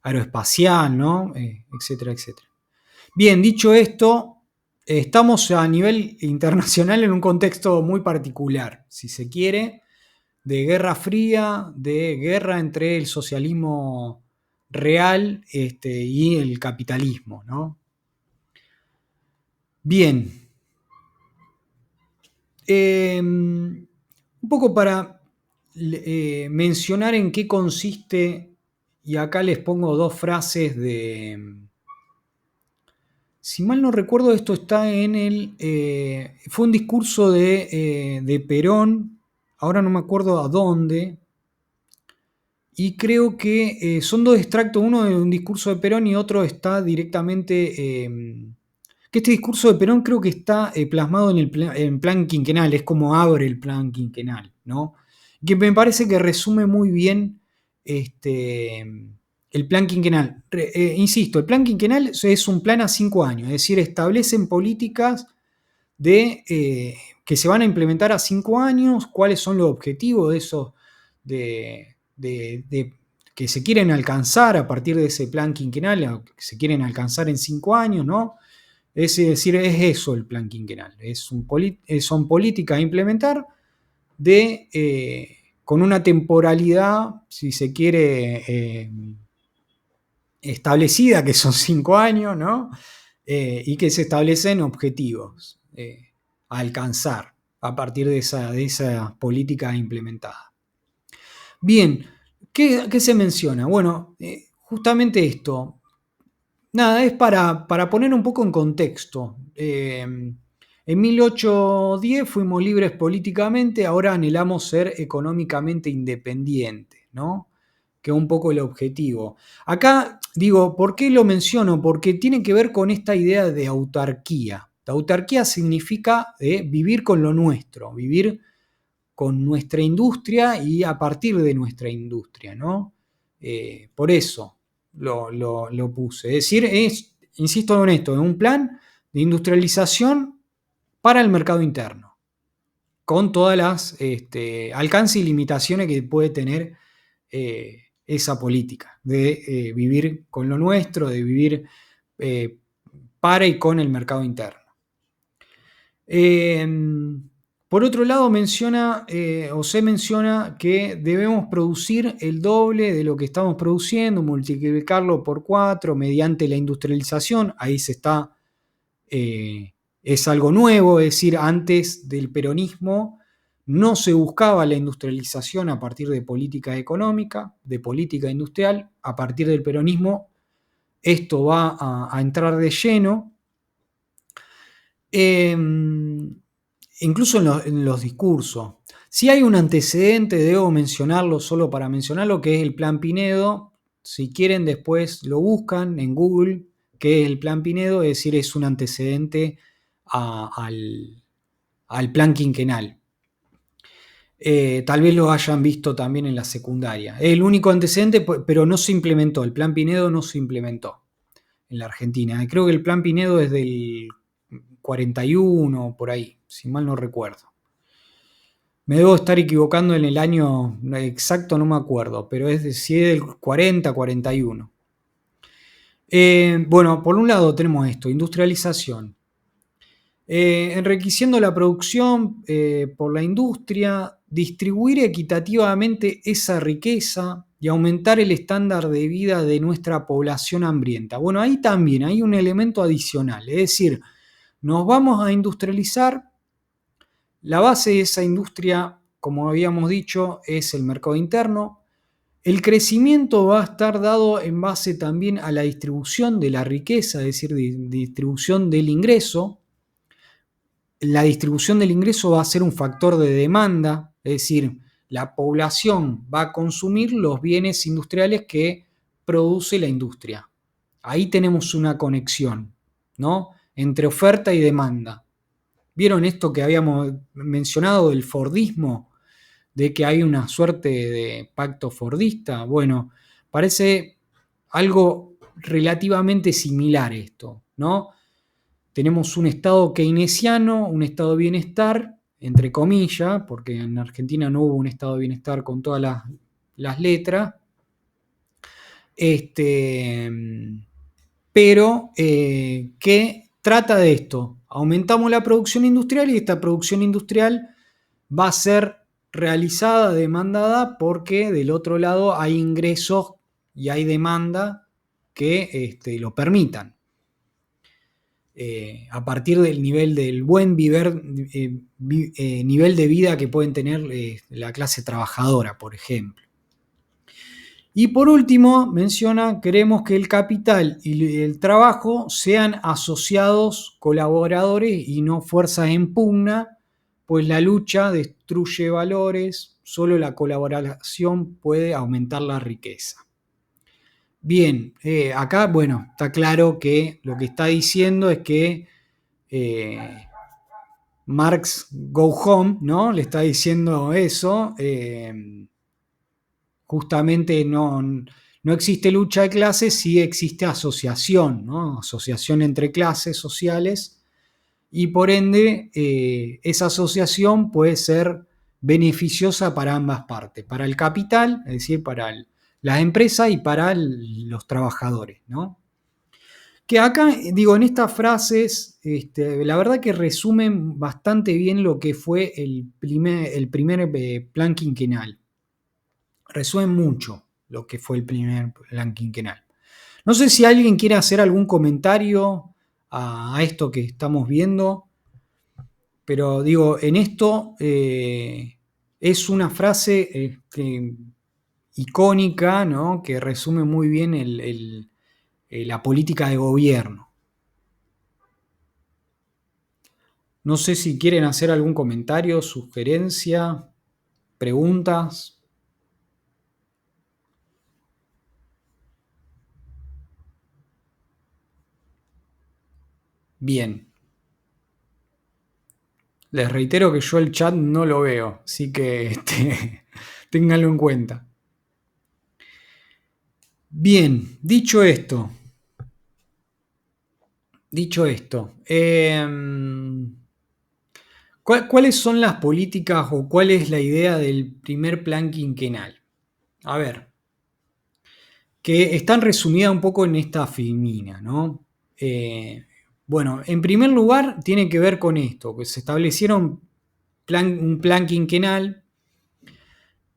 aeroespacial, ¿no? Etcétera, etcétera. Bien, dicho esto, estamos a nivel internacional en un contexto muy particular, si se quiere, de Guerra Fría, de guerra entre el socialismo real y el capitalismo, ¿no? Bien. Un poco para mencionar en qué consiste, y acá les pongo dos frases si mal no recuerdo, esto está fue un discurso de Perón, ahora no me acuerdo a dónde, y creo que son dos extractos, uno de un discurso de Perón y otro está directamente, que este discurso de Perón creo que está plasmado en plan quinquenal, es como abre el plan quinquenal, ¿no? Que me parece que resume muy bien el plan quinquenal. Insisto, el plan quinquenal es un plan a 5 años, es decir, establecen políticas que se van a implementar a 5 años, cuáles son los objetivos de esos que se quieren alcanzar a partir de ese plan quinquenal, que se quieren alcanzar en 5 años, ¿no? Es decir, es eso el plan quinquenal, son políticas a implementar con una temporalidad, si se quiere, establecida, que son 5 años, ¿no? Y que se establecen objetivos a alcanzar a partir de esa política implementada. Bien, ¿qué se menciona? Bueno, justamente esto. Nada, es para poner un poco en contexto. En 1810 fuimos libres políticamente, ahora anhelamos ser económicamente independientes, ¿no? Que es un poco el objetivo. Acá digo, ¿por qué lo menciono? Porque tiene que ver con esta idea de autarquía. La autarquía significa vivir con lo nuestro, vivir con nuestra industria y a partir de nuestra industria, ¿no? Por eso lo puse. Es decir, insisto en esto, es un plan de industrialización para el mercado interno, con todas las alcances y limitaciones que puede tener esa política de vivir con lo nuestro, de vivir para y con el mercado interno. Por otro lado, se menciona que debemos producir el doble de lo que estamos produciendo, multiplicarlo por 4 mediante la industrialización. Ahí es algo nuevo, es decir, antes del peronismo no se buscaba la industrialización a partir de política económica, de política industrial. A partir del peronismo esto va a entrar de lleno. Incluso en los discursos. Si hay un antecedente, debo mencionarlo solo para mencionarlo, que es el Plan Pinedo. Si quieren, después lo buscan en Google, que es el Plan Pinedo, es decir, es un antecedente al Plan Quinquenal. Tal vez lo hayan visto también en la secundaria. Es el único antecedente, pero no se implementó. El Plan Pinedo no se implementó en la Argentina. Creo que el Plan Pinedo es del 41, por ahí, si mal no recuerdo. Me debo estar equivocando en el año exacto, no me acuerdo, pero si es del 40, 41. Bueno, por un lado tenemos esto, industrialización. Enriqueciendo la producción por la industria, distribuir equitativamente esa riqueza y aumentar el estándar de vida de nuestra población hambrienta. Bueno, ahí también hay un elemento adicional, es decir, nos vamos a industrializar. La base de esa industria, como habíamos dicho, es el mercado interno. El crecimiento va a estar dado en base también a la distribución de la riqueza, es decir, distribución del ingreso. La distribución del ingreso va a ser un factor de demanda, es decir, la población va a consumir los bienes industriales que produce la industria. Ahí tenemos una conexión, ¿no? Entre oferta y demanda. ¿Vieron esto que habíamos mencionado del Fordismo? De que hay una suerte de pacto fordista. Bueno, parece algo relativamente similar esto, ¿no? Tenemos un estado keynesiano, un estado de bienestar, entre comillas, porque en Argentina no hubo un estado de bienestar con todas las letras, pero que trata de esto. Aumentamos la producción industrial y esta producción industrial va a ser realizada, demandada, porque del otro lado hay ingresos y hay demanda que lo permitan. A partir del nivel del buen nivel de vida que pueden tener la clase trabajadora, por ejemplo. Y por último, menciona, queremos que el capital y el trabajo sean asociados colaboradores y no fuerzas en pugna, pues la lucha destruye valores, solo la colaboración puede aumentar la riqueza. Bien, acá, bueno, está claro que lo que está diciendo es que Marx go home, ¿no? Le está diciendo eso. Justamente no existe lucha de clases, sí existe asociación, ¿no? Asociación entre clases sociales, y por ende esa asociación puede ser beneficiosa para ambas partes, para el capital, es decir, para las empresas y para los trabajadores, ¿no? Que acá, digo, en estas frases, la verdad que resumen bastante bien lo que fue el primer plan quinquenal. Resumen mucho lo que fue el primer plan quinquenal. No sé si alguien quiere hacer algún comentario a esto que estamos viendo, pero digo, en esto es una frase icónica, ¿no? Que resume muy bien la política de gobierno. No sé si quieren hacer algún comentario, sugerencia, preguntas. Bien. Les reitero que yo el chat no lo veo, así que ténganlo en cuenta. Bien, dicho esto, ¿cuáles son las políticas o cuál es la idea del primer plan quinquenal? A ver, que están resumidas un poco en esta filmina, ¿no? Bueno, en primer lugar tiene que ver con esto, que se establecieron un plan quinquenal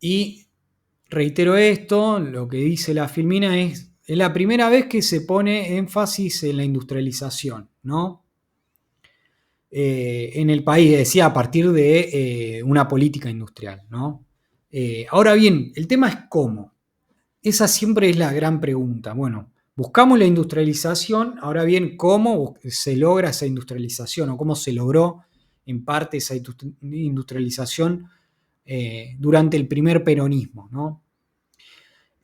y reitero esto, lo que dice la filmina es la primera vez que se pone énfasis en la industrialización, ¿no? En el país, decía, a partir de una política industrial, ¿no? Ahora bien, el tema es cómo. Esa siempre es la gran pregunta. Bueno, buscamos la industrialización, ahora bien, ¿cómo se logra esa industrialización o cómo se logró en parte esa industrialización durante el primer peronismo, ¿no?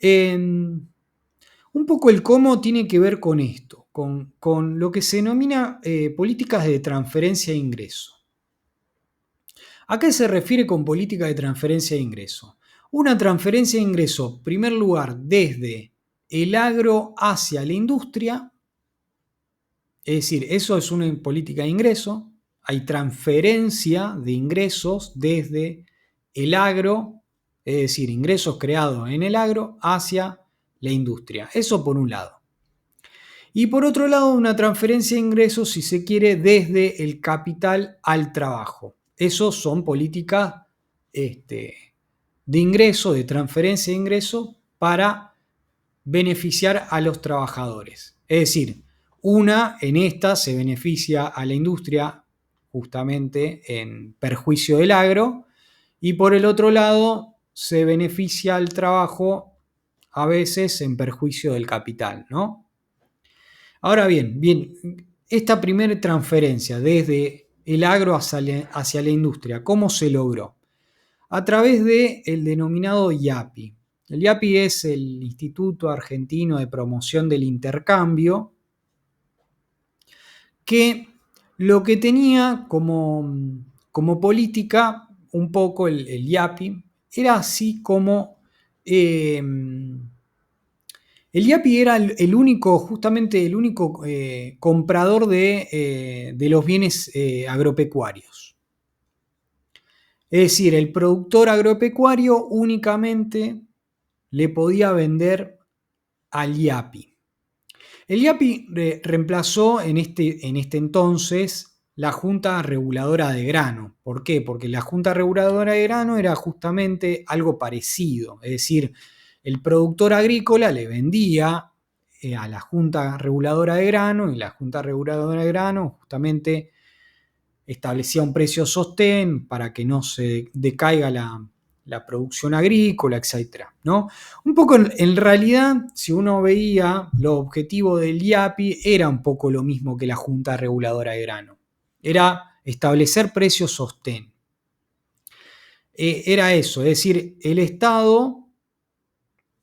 Un poco el cómo tiene que ver con esto, con lo que se denomina políticas de transferencia de ingreso. ¿A qué se refiere con política de transferencia de ingreso? Una transferencia de ingreso, en primer lugar, desde el agro hacia la industria, es decir, eso es una política de ingreso, hay transferencia de ingresos desde el agro, es decir, ingresos creados en el agro hacia la industria. Eso por un lado. Y por otro lado, una transferencia de ingresos, si se quiere, desde el capital al trabajo. Esos son políticas de ingreso, de transferencia de ingreso para beneficiar a los trabajadores. Es decir, una en esta se beneficia a la industria justamente en perjuicio del agro y por el otro lado se beneficia al trabajo a veces en perjuicio del capital, ¿no? Ahora bien, esta primera transferencia desde el agro hacia la industria, ¿cómo se logró? A través del denominado IAPI. El IAPI es el Instituto Argentino de Promoción del Intercambio, que lo que tenía como política, un poco el IAPI, era así como el IAPI era el único, justamente el único comprador de los bienes agropecuarios. Es decir, el productor agropecuario únicamente le podía vender al IAPI. El IAPI reemplazó en este entonces la Junta Reguladora de Grano. ¿Por qué? Porque la Junta Reguladora de Grano era justamente algo parecido. Es decir, el productor agrícola le vendía a la Junta Reguladora de Grano y la Junta Reguladora de Grano justamente establecía un precio sostén para que no se decaiga la producción agrícola, etcétera, ¿no? Un poco en realidad, si uno veía los objetivos del IAPI, era un poco lo mismo que la Junta Reguladora de Grano. Era establecer precios sostén. Era eso, es decir, el Estado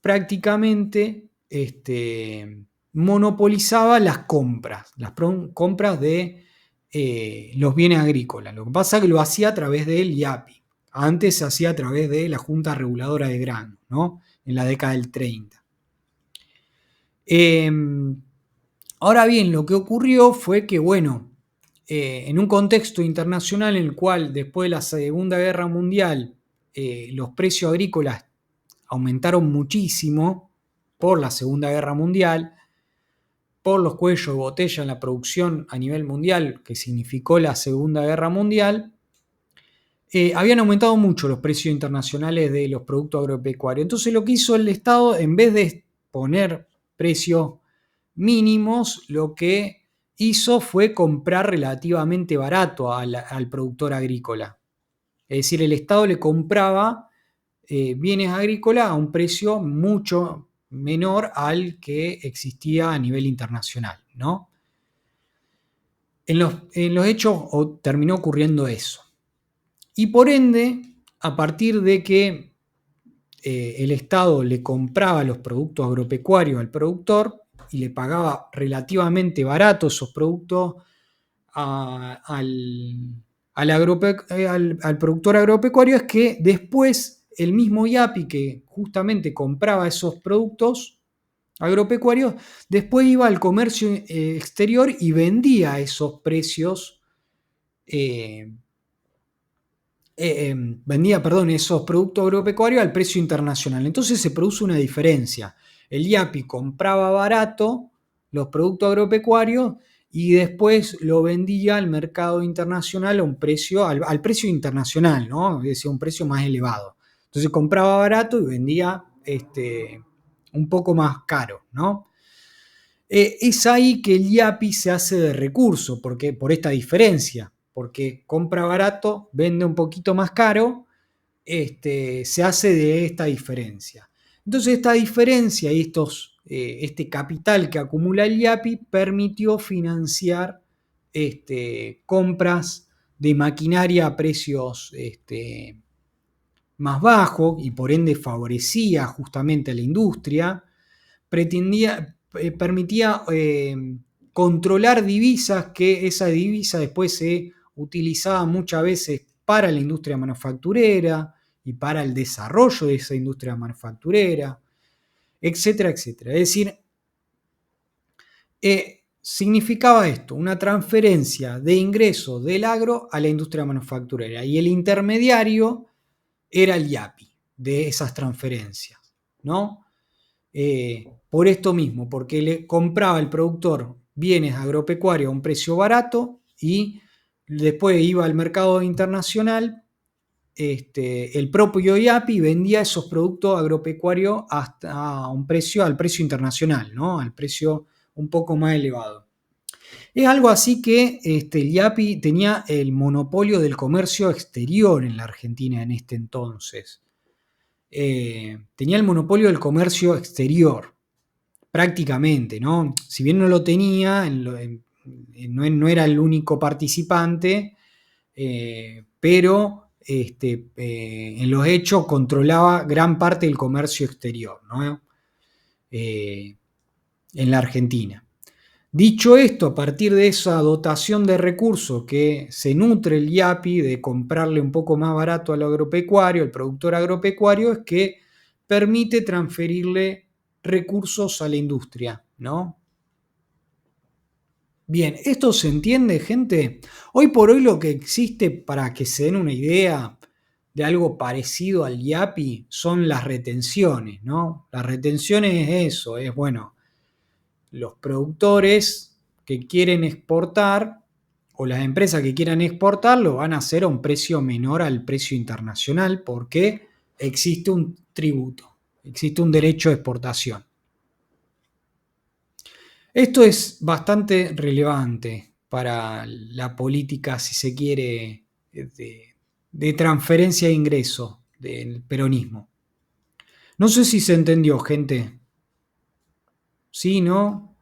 prácticamente monopolizaba las compras de los bienes agrícolas. Lo que pasa es que lo hacía a través del IAPI. Antes se hacía a través de la Junta Reguladora de Grano, ¿no? En la década del 30. Ahora bien, lo que ocurrió fue que, bueno, en un contexto internacional en el cual después de la Segunda Guerra Mundial los precios agrícolas aumentaron muchísimo por la Segunda Guerra Mundial, por los cuellos de botella en la producción a nivel mundial que significó la Segunda Guerra Mundial, habían aumentado mucho los precios internacionales de los productos agropecuarios. Entonces lo que hizo el Estado, en vez de poner precios mínimos, lo que hizo fue comprar relativamente barato al productor agrícola. Es decir, el Estado le compraba bienes agrícolas a un precio mucho menor al que existía a nivel internacional, ¿no? En los hechos terminó ocurriendo eso. Y por ende, a partir de que el Estado le compraba los productos agropecuarios al productor y le pagaba relativamente barato esos productos al productor agropecuario, es que después el mismo IAPI que justamente compraba esos productos agropecuarios, después iba al comercio exterior y vendía esos precios, esos productos agropecuarios al precio internacional. Entonces se produce una diferencia. El IAPI compraba barato los productos agropecuarios y después lo vendía al mercado internacional a un precio, al precio internacional, ¿no? Es decir, un precio más elevado. Entonces compraba barato y vendía un poco más caro, ¿no? Es ahí que el IAPI se hace de recurso, porque, por esta diferencia, porque compra barato, vende un poquito más caro, se hace de esta diferencia. Entonces esta diferencia y este capital que acumula el IAPI permitió financiar compras de maquinaria a precios más bajos y por ende favorecía justamente a la industria, permitía controlar divisas, que esa divisa después se utilizaba muchas veces para la industria manufacturera y para el desarrollo de esa industria manufacturera, etcétera, etcétera. Es decir, significaba esto, una transferencia de ingresos del agro a la industria manufacturera y el intermediario era el IAPI de esas transferencias, ¿no? por esto mismo, porque le compraba el productor bienes agropecuarios a un precio barato y después iba al mercado internacional. El propio IAPI vendía esos productos agropecuarios hasta al precio internacional, ¿no? Al precio un poco más elevado. Es algo así que el IAPI tenía el monopolio del comercio exterior en la Argentina en este entonces. Tenía el monopolio del comercio exterior, prácticamente, ¿no? Si bien no lo tenía, no era el único participante, pero en los hechos controlaba gran parte del comercio exterior, ¿no? En la Argentina. Dicho esto, a partir de esa dotación de recursos que se nutre el IAPI de comprarle un poco más barato al agropecuario, al productor agropecuario, es que permite transferirle recursos a la industria, ¿no? Bien, ¿esto se entiende, gente? Hoy por hoy lo que existe, para que se den una idea de algo parecido al IAPI, son las retenciones, ¿no? Las retenciones es eso, es, bueno, los productores que quieren exportar o las empresas que quieran exportar lo van a hacer a un precio menor al precio internacional porque existe un tributo, existe un derecho de exportación. Esto es bastante relevante para la política, si se quiere, de transferencia de ingresos del peronismo. No sé si se entendió, gente. ¿Sí, no?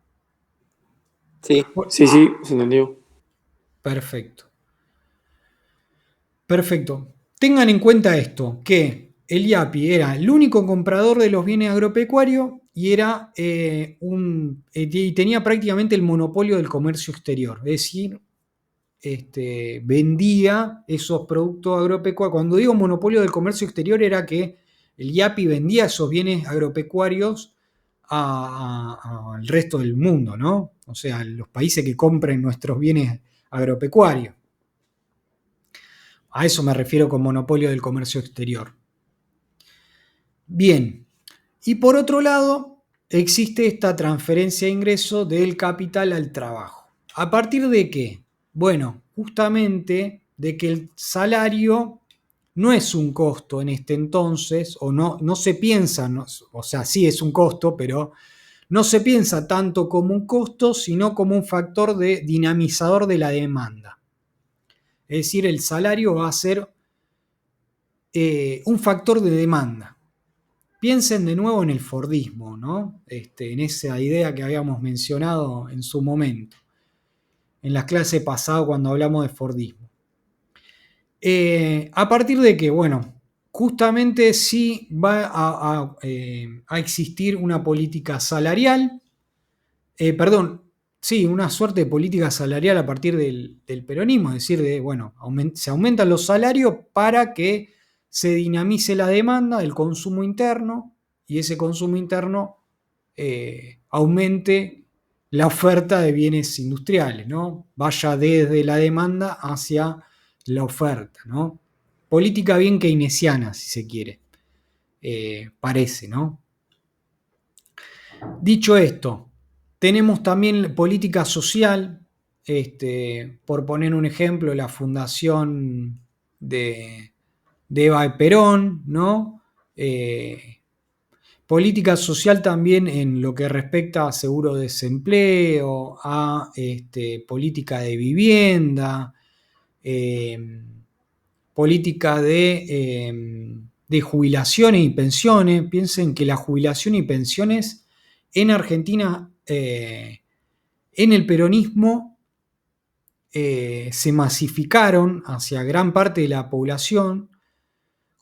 Sí. Sí, sí, se entendió. Perfecto. Perfecto. Tengan en cuenta esto, que el IAPI era el único comprador de los bienes agropecuarios y y tenía prácticamente el monopolio del comercio exterior. Es decir, vendía esos productos agropecuarios. Cuando digo monopolio del comercio exterior era que el IAPI vendía esos bienes agropecuarios al resto del mundo, ¿no? O sea, los países que compren nuestros bienes agropecuarios. A eso me refiero con monopolio del comercio exterior. Bien, y por otro lado, existe esta transferencia de ingreso del capital al trabajo. ¿A partir de qué? Bueno, justamente de que el salario no es un costo en este entonces, o no se piensa, o sea, sí es un costo, pero no se piensa tanto como un costo, sino como un factor de dinamizador de la demanda. Es decir, el salario va a ser un factor de demanda. Piensen de nuevo en el Fordismo, ¿no? En esa idea que habíamos mencionado en su momento, en las clases pasadas cuando hablamos de Fordismo. A partir de que, bueno, justamente sí va a existir una política salarial, sí, una suerte de política salarial a partir del peronismo, es decir, bueno, se aumentan los salarios para que se dinamice la demanda del consumo interno y ese consumo interno aumente la oferta de bienes industriales, ¿no? Vaya desde la demanda hacia la oferta, ¿no? Política bien keynesiana, si se quiere, parece, ¿no? Dicho esto, tenemos también política social, por poner un ejemplo, la fundación de Eva Perón, ¿no? Política social también en lo que respecta a seguro de desempleo, a política de vivienda, política de jubilaciones y pensiones. Piensen que la jubilación y pensiones en Argentina, en el peronismo, se masificaron hacia gran parte de la población,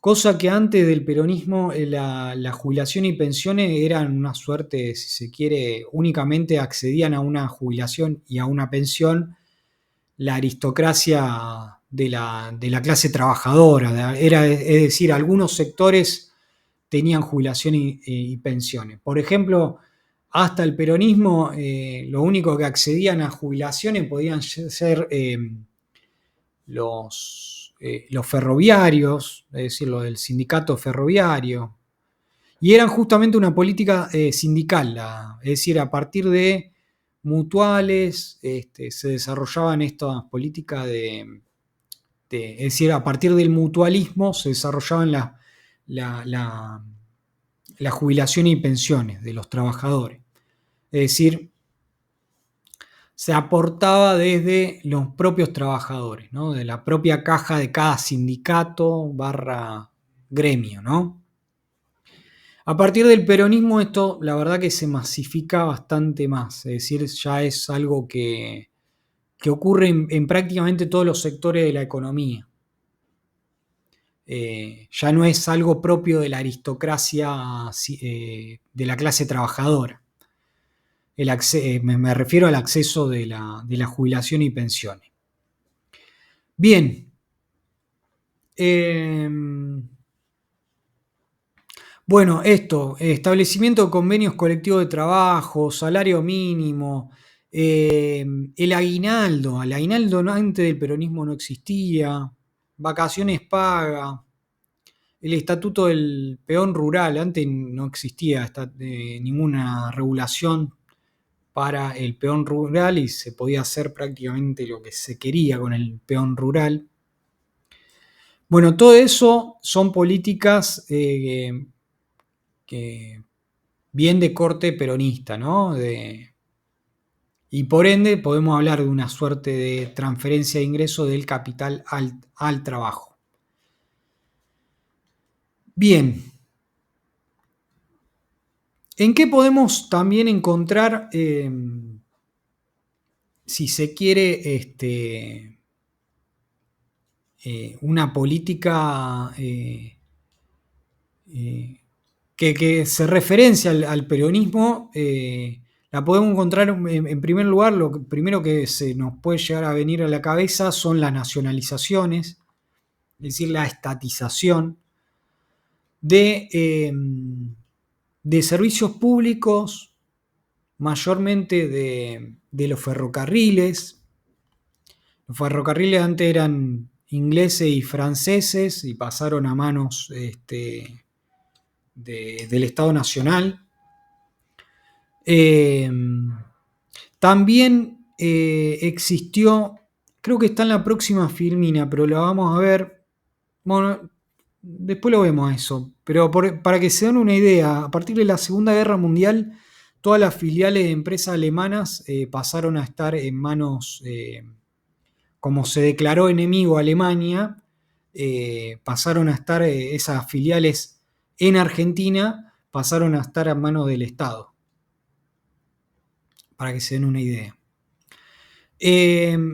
cosa que antes del peronismo la jubilación y pensiones eran una suerte, si se quiere, únicamente accedían a una jubilación y a una pensión la aristocracia de la clase trabajadora. Es decir, algunos sectores tenían jubilación y pensiones. Por ejemplo, hasta el peronismo, lo único que accedían a jubilaciones podían ser los ferroviarios, es decir, lo del sindicato ferroviario, Y eran justamente una política sindical, es decir, a partir de mutuales se desarrollaban estas políticas es decir, a partir del mutualismo se desarrollaban la, la- la jubilación y pensiones de los trabajadores. Es decir, se aportaba desde los propios trabajadores, ¿no? De la propia caja de cada sindicato barra gremio, ¿no? A partir del peronismo esto, la verdad que se masifica bastante más, es decir, ya es algo que ocurre en prácticamente todos los sectores de la economía. Ya no es algo propio de la aristocracia de la clase trabajadora. Me refiero al acceso de la jubilación y pensiones. Bien. Bueno, esto, establecimiento de convenios colectivos de trabajo, salario mínimo, el aguinaldo antes del peronismo no existía, vacaciones pagas, el estatuto del peón rural, antes no existía ninguna regulación para el peón rural y se podía hacer prácticamente lo que se quería con el peón rural. Bueno, todo eso son políticas que bien de corte peronista, ¿no? Y por ende podemos hablar de una suerte de transferencia de ingreso del capital al trabajo. Bien. ¿En qué podemos también encontrar, si se quiere, una política que se referencia al peronismo? La podemos encontrar en primer lugar, lo primero que se nos puede llegar a venir a la cabeza son las nacionalizaciones, es decir, la estatización de servicios públicos, mayormente de los ferrocarriles. Los ferrocarriles antes eran ingleses y franceses y pasaron a manos del Estado Nacional. También existió, creo que está en la próxima filmina, pero la vamos a ver. Bueno, después lo vemos a eso. Pero para que se den una idea, a partir de la Segunda Guerra Mundial, todas las filiales de empresas alemanas pasaron a estar en manos, como se declaró enemigo a Alemania, pasaron a estar esas filiales en Argentina, pasaron a estar en manos del Estado. Para que se den una idea.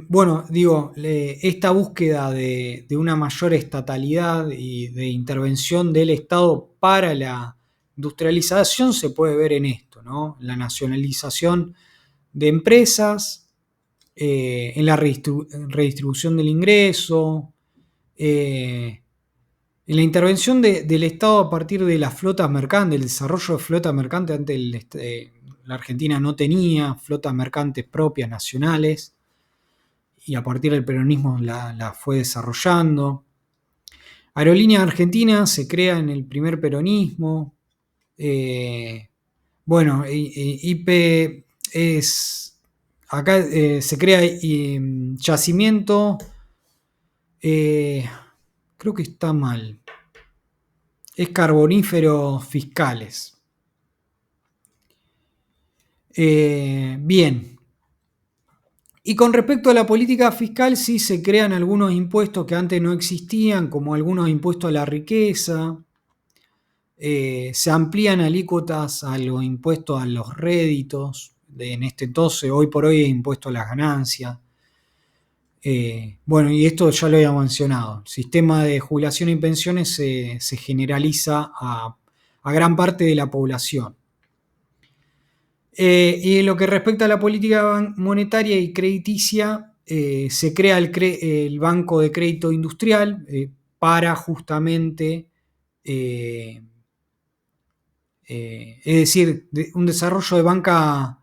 Bueno, digo, esta búsqueda de una mayor estatalidad y de intervención del Estado para la industrialización se puede ver en esto, ¿no? La nacionalización de empresas, en la redistribución del ingreso, en la intervención del Estado a partir de las flotas mercantes, el desarrollo de flotas mercantes. Antes la Argentina no tenía flotas mercantes propias nacionales y a partir del peronismo la fue desarrollando. Aerolíneas Argentinas se crea en el primer peronismo. Bueno, IP es... Acá se crea yacimiento. Creo que está mal. Es carboníferos fiscales. Bien. Y con respecto a la política fiscal, sí se crean algunos impuestos que antes no existían, como algunos impuestos a la riqueza. Se amplían alícuotas a los impuestos a los réditos. En este entonces, hoy por hoy, es impuesto a las ganancias. Bueno, y esto ya lo había mencionado. El sistema de jubilación y pensiones se generaliza a gran parte de la población. Y en lo que respecta a la política monetaria y crediticia, se crea el Banco de Crédito Industrial para justamente, es decir, un desarrollo de banca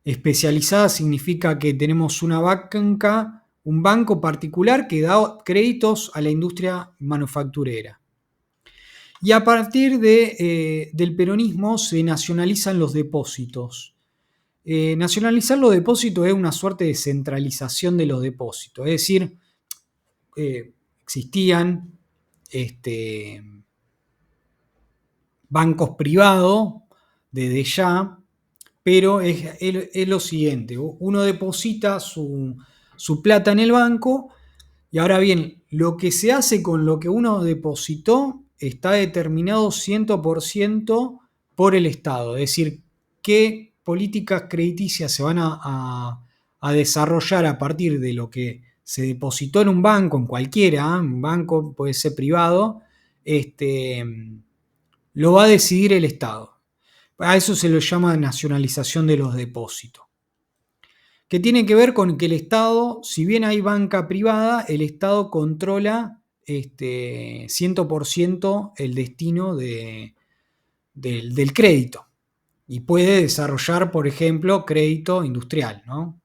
especializada significa que tenemos una banca, un banco particular que da créditos a la industria manufacturera. Y a partir del peronismo se nacionalizan los depósitos. Nacionalizar los depósitos es una suerte de centralización de los depósitos, es decir, existían bancos privados desde ya, pero es lo siguiente, uno deposita su plata en el banco y ahora bien, lo que se hace con lo que uno depositó está determinado 100% por el Estado, es decir, qué políticas crediticias se van a desarrollar a partir de lo que se depositó en un banco, en cualquiera, un banco puede ser privado, lo va a decidir el Estado. A eso se lo llama nacionalización de los depósitos. Que tiene que ver con que el Estado, si bien hay banca privada, el Estado controla 100% el destino del crédito y puede desarrollar, por ejemplo, crédito industrial, ¿no?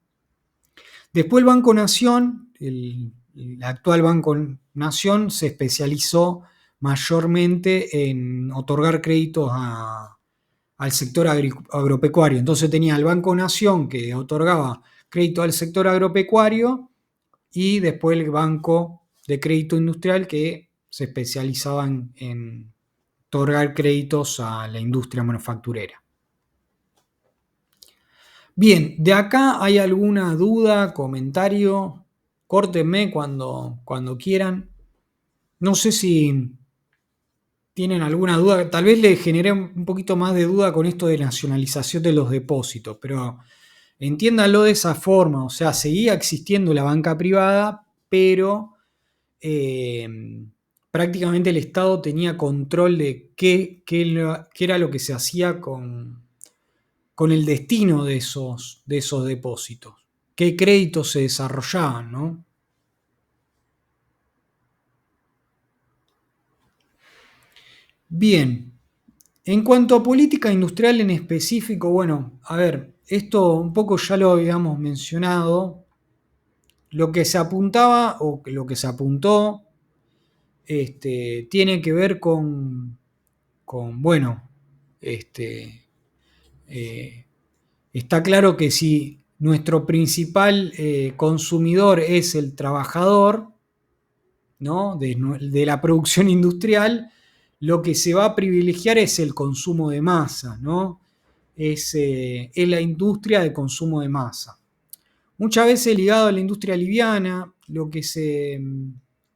Después el Banco Nación, el actual Banco Nación, se especializó mayormente en otorgar créditos al sector agropecuario. Entonces tenía el Banco Nación que otorgaba crédito al sector agropecuario y después el Banco de Crédito Industrial que se especializaba en otorgar créditos a la industria manufacturera. Bien, de acá hay alguna duda, comentario, córtenme cuando quieran. No sé si tienen alguna duda, tal vez les generé un poquito más de duda con esto de nacionalización de los depósitos, pero entiéndanlo de esa forma, o sea, seguía existiendo la banca privada, pero prácticamente el Estado tenía control de qué era lo que se hacía con el destino de esos depósitos, qué créditos se desarrollaban, ¿no? Bien, en cuanto a política industrial en específico, bueno, a ver, esto un poco ya lo habíamos mencionado, lo que se apuntaba o lo que se apuntó tiene que ver bueno, eh, está claro que si nuestro principal consumidor es el trabajador, ¿no? de la producción industrial, lo que se va a privilegiar es el consumo de masa, ¿no? Es la industria de consumo de masa. Muchas veces ligado a la industria liviana, lo que se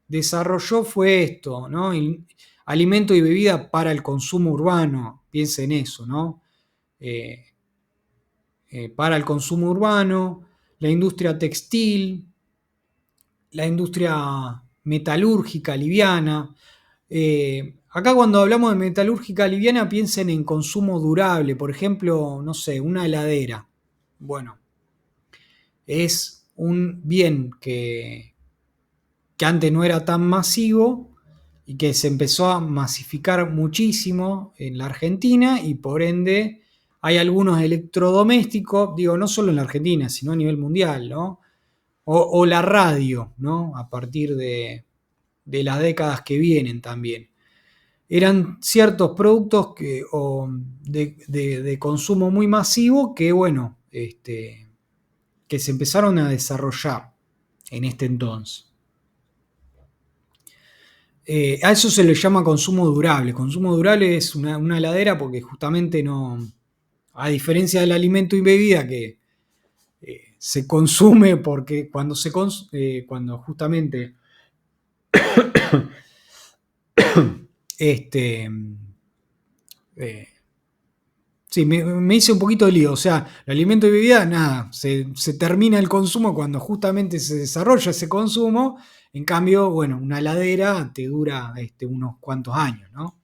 desarrolló fue esto, ¿no? Alimento y bebida para el consumo urbano, piensen en eso, ¿no? Eh, para el consumo urbano, la industria textil, la industria metalúrgica liviana. Acá cuando hablamos de metalúrgica liviana piensen en consumo durable, por ejemplo, no sé, una heladera. Bueno, es un bien que antes no era tan masivo y que se empezó a masificar muchísimo en la Argentina y por ende hay algunos electrodomésticos, digo, no solo en la Argentina, sino a nivel mundial, ¿no? O la radio, ¿no? A partir de las décadas que vienen también. Eran ciertos productos de consumo muy masivo que, bueno, que se empezaron a desarrollar en este entonces. A eso se le llama consumo durable. Consumo durable es una heladera porque justamente no, a diferencia del alimento y bebida que se consume porque cuando justamente eh, sí, me hice un poquito de lío. O sea, el alimento y bebida, nada, se termina el consumo cuando justamente se desarrolla ese consumo. En cambio, bueno, una heladera te dura unos cuantos años, ¿no?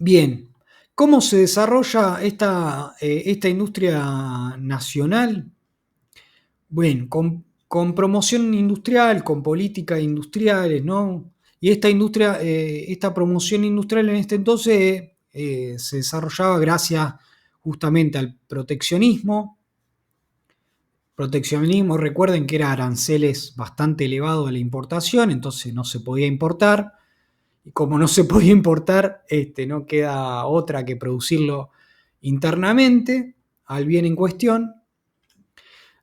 Bien, ¿cómo se desarrolla esta industria nacional? Bueno, con promoción industrial, con políticas industriales, ¿no? Y esta promoción industrial en este entonces se desarrollaba gracias justamente al proteccionismo, Proteccionismo, recuerden que eran aranceles bastante elevados a la importación, entonces no se podía importar. Y como no se podía importar, no queda otra que producirlo internamente al bien en cuestión.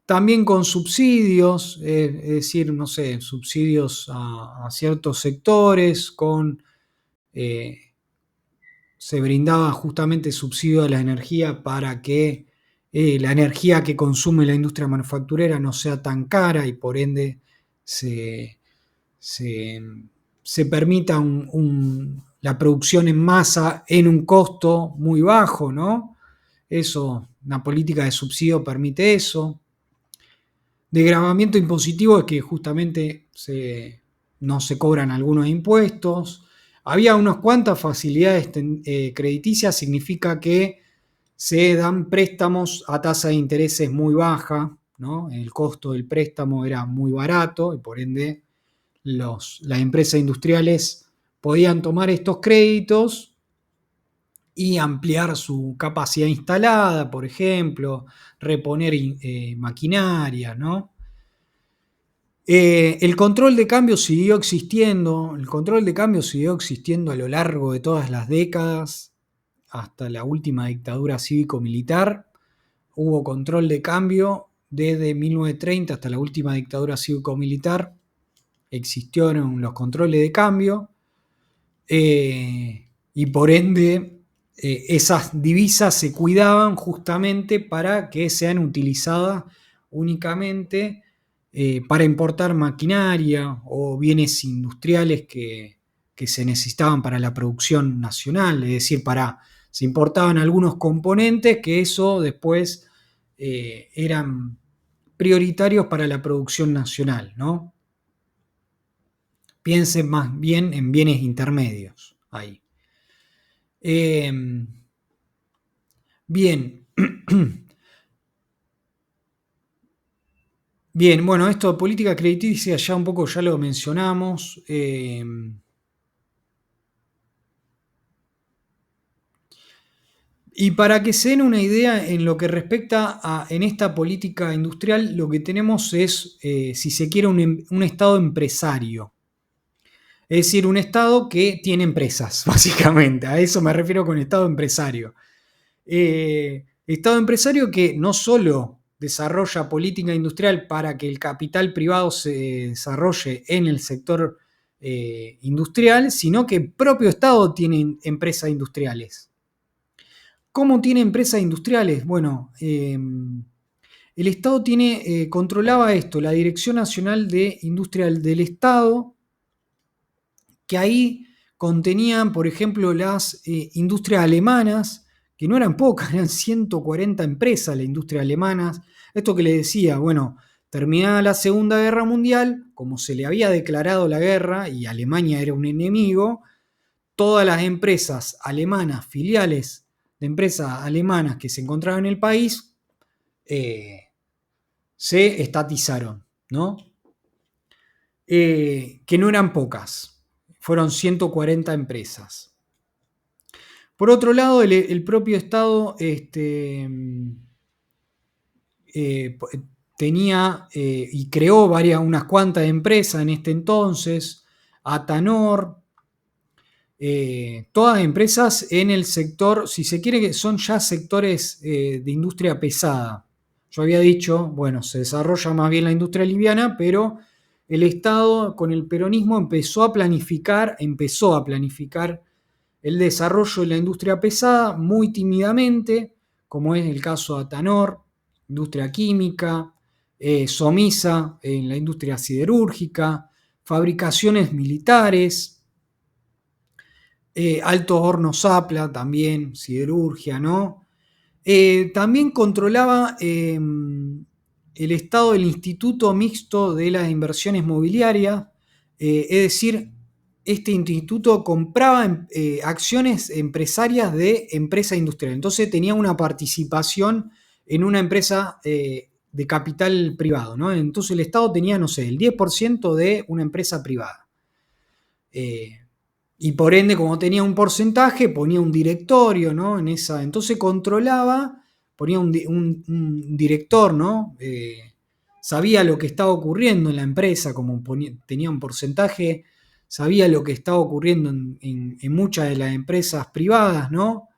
También con subsidios, es decir, no sé, subsidios a ciertos sectores, eh, se brindaba justamente subsidio a la energía para que la energía que consume la industria manufacturera no sea tan cara y por ende se, se, se permita la producción en masa en un costo muy bajo, ¿no? Eso, una política de subsidio permite eso. De gravamiento impositivo es que justamente no se cobran algunos impuestos. Había unas cuantas facilidades crediticias, significa que se dan préstamos a tasa de intereses muy baja, ¿no? El costo del préstamo era muy barato y por ende las empresas industriales podían tomar estos créditos y ampliar su capacidad instalada, por ejemplo, reponer maquinaria, ¿no? El control de cambio siguió existiendo, el control de cambio siguió existiendo a lo largo de todas las décadas, hasta la última dictadura cívico-militar. Hubo control de cambio desde 1930 hasta la última dictadura cívico-militar. Existieron los controles de cambio y por ende esas divisas se cuidaban justamente para que sean utilizadas únicamente para importar maquinaria o bienes industriales que se necesitaban para la producción nacional, es decir, se importaban algunos componentes que eso después eran prioritarios para la producción nacional, ¿no? Piensen más bien en bienes intermedios ahí. Bien. Bien, bueno, esto de política crediticia ya un poco ya lo mencionamos. Y para que se den una idea en lo que respecta en esta política industrial, lo que tenemos es, si se quiere, un Estado empresario. Es decir, un Estado que tiene empresas, básicamente. A eso me refiero con Estado empresario. Estado empresario que no solo desarrolla política industrial para que el capital privado se desarrolle en el sector industrial, sino que el propio Estado tiene empresas industriales. ¿Cómo tiene empresas industriales? Bueno, el Estado controlaba esto, la Dirección Nacional de Industria del Estado, que ahí contenían, por ejemplo, las industrias alemanas, que no eran pocas, eran 140 empresas las industrias alemanas. Esto que le decía, bueno, terminada la Segunda Guerra Mundial, como se le había declarado la guerra y Alemania era un enemigo, todas las empresas alemanas, filiales de empresas alemanas que se encontraban en el país, se estatizaron, ¿no? Que no eran pocas, fueron 140 empresas. Por otro lado, el propio Estado tenía y creó unas cuantas empresas en este entonces, Atanor, todas empresas en el sector, si se quiere, que son ya sectores de industria pesada. Yo había dicho, bueno, se desarrolla más bien la industria liviana, pero el Estado con el peronismo empezó a planificar el desarrollo de la industria pesada muy tímidamente, como es el caso de Atanor, industria química, Somisa en la industria siderúrgica, fabricaciones militares, Altos Hornos Zapla también, siderurgia, ¿no? También controlaba el Estado del Instituto Mixto de las Inversiones Mobiliarias, es decir, este instituto compraba acciones empresarias de empresas industriales. Entonces tenía una participación en una empresa de capital privado, ¿no? Entonces el Estado tenía, no sé, el 10% de una empresa privada. Y por ende, como tenía un porcentaje, ponía un directorio, ¿no? Entonces controlaba, ponía un director, ¿no? sabía lo que estaba ocurriendo en la empresa, como tenía un porcentaje, sabía lo que estaba ocurriendo en muchas de las empresas privadas, ¿no?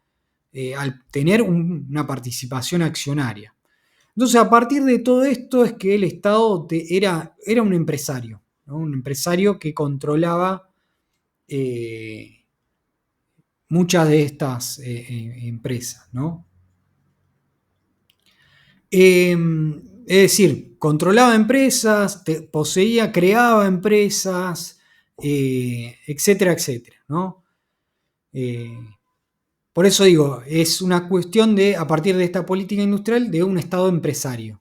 Al tener una participación accionaria. Entonces, a partir de todo esto es que el Estado era un empresario, ¿no? Un empresario que controlaba muchas de estas empresas, ¿no? Es decir, controlaba empresas, poseía, creaba empresas, etcétera, etcétera, ¿no? Eh, por eso digo, es una cuestión de, a partir de esta política industrial, de un Estado empresario.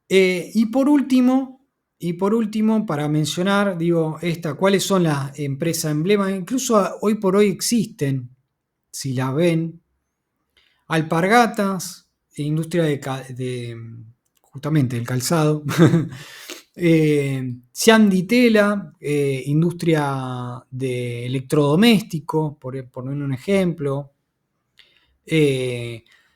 Y por último, para mencionar, digo, cuáles son las empresas emblemas, incluso hoy por hoy existen, si las ven, alpargatas, industria justamente del calzado, Siam Di Tela, industria de electrodoméstico, por poner un ejemplo,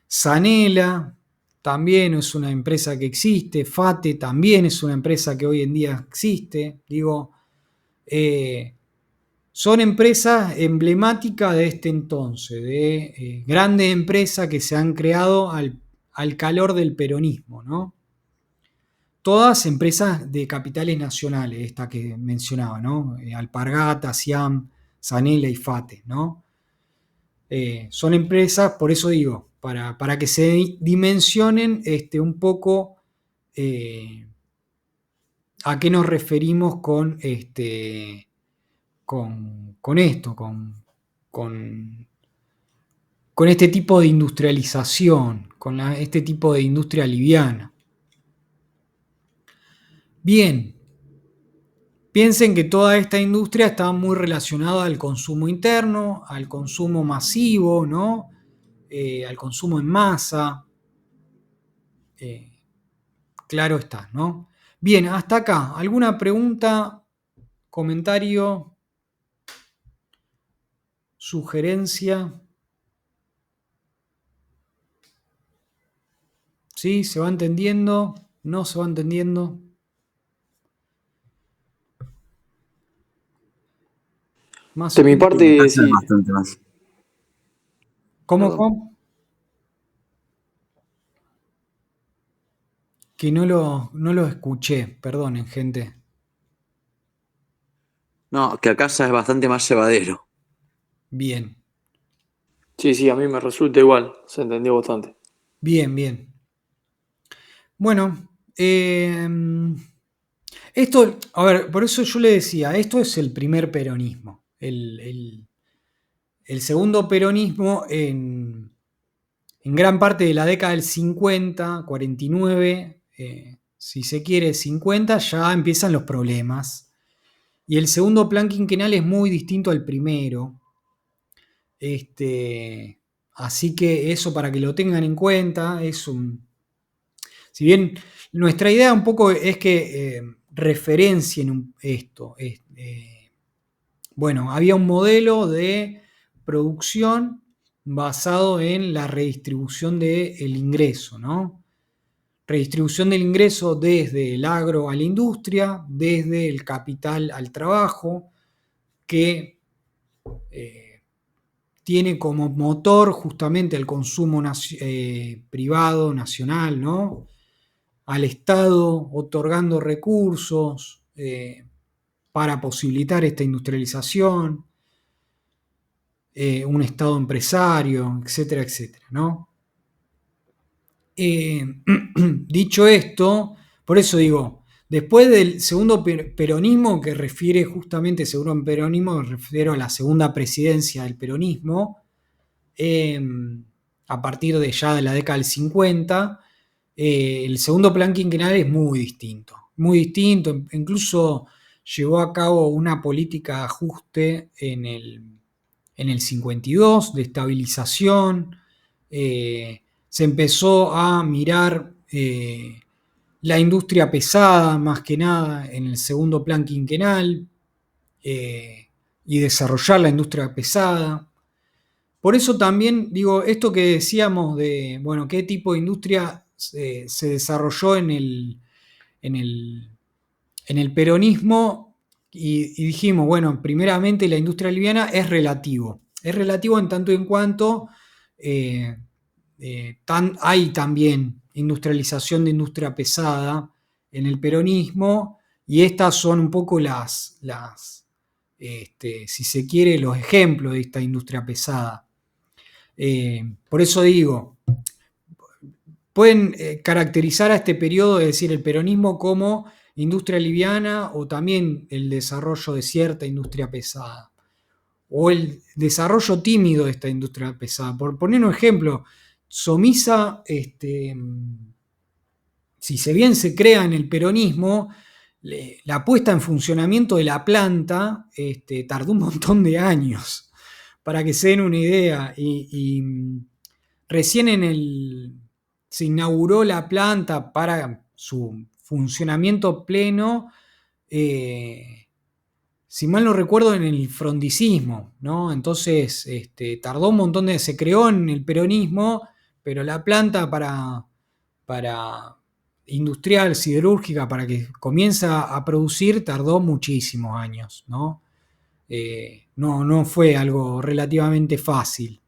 Sanela también es una empresa que existe, FATE también es una empresa que hoy en día existe, digo, son empresas emblemáticas de este entonces, de grandes empresas que se han creado al calor del peronismo, ¿no? Todas empresas de capitales nacionales, esta que mencionaba, ¿no? Alpargata, Siam, Sanela y FATE, ¿no? Son empresas, por eso digo, para que se dimensionen un poco a qué nos referimos con esto, con este tipo de industrialización, con este tipo de industria liviana. Bien, piensen que toda esta industria está muy relacionada al consumo interno, al consumo masivo, ¿no? Al consumo en masa. Claro está, ¿no? Bien, hasta acá. ¿Alguna pregunta, comentario, sugerencia? ¿Sí? ¿Se va entendiendo? ¿No se va entendiendo? Más De o mi menos. parte, Hacer sí. bastante más. ¿Cómo, Perdón. cómo? Que no lo escuché, perdonen, gente. No, que acá ya es bastante más llevadero. Bien, Sí, sí, a mí me resulta igual, se entendió bastante. bien, bien. Bueno, esto, a ver, por eso yo le decía, esto es el primer peronismo. El segundo peronismo en gran parte de la década del 50, 49, si se quiere 50, ya empiezan los problemas. Y el segundo plan quinquenal es muy distinto al primero. Así que eso para que lo tengan en cuenta, si bien nuestra idea un poco es que referencien esto. Bueno, había un modelo de producción basado en la redistribución del ingreso, ¿no? Redistribución del ingreso desde el agro a la industria, desde el capital al trabajo, que tiene como motor justamente el consumo privado, nacional, ¿no? Al Estado otorgando recursos para posibilitar esta industrialización, un Estado empresario, etcétera, etcétera, ¿no? Dicho esto, por eso digo, después del segundo peronismo, que refiere justamente, segundo peronismo, me refiero a la segunda presidencia del peronismo, a partir de ya de la década del 50, el segundo plan quinquenal es muy distinto, incluso llevó a cabo una política de ajuste en el 52, de estabilización, se empezó a mirar la industria pesada más que nada en el segundo plan quinquenal y desarrollar la industria pesada. Por eso también digo, esto que decíamos de, bueno, qué tipo de industria se desarrolló en el, en el peronismo y dijimos, bueno, primeramente la industria liviana es relativo. Es relativo en tanto y en cuanto hay también industrialización de industria pesada en el peronismo y estas son un poco si se quiere, los ejemplos de esta industria pesada. Por eso digo, pueden caracterizar a este periodo, es decir, el peronismo como industria liviana o también el desarrollo de cierta industria pesada o el desarrollo tímido de esta industria pesada. Por poner un ejemplo, Somisa, si bien se crea en el peronismo, la puesta en funcionamiento de la planta tardó un montón de años, para que se den una idea. Y recién se inauguró la planta para su funcionamiento pleno, si mal no recuerdo, en el frondicismo, ¿no? Entonces, tardó un montón se creó en el peronismo, pero la planta para industrial, siderúrgica, para que comience a producir, tardó muchísimos años, ¿no? No fue algo relativamente fácil.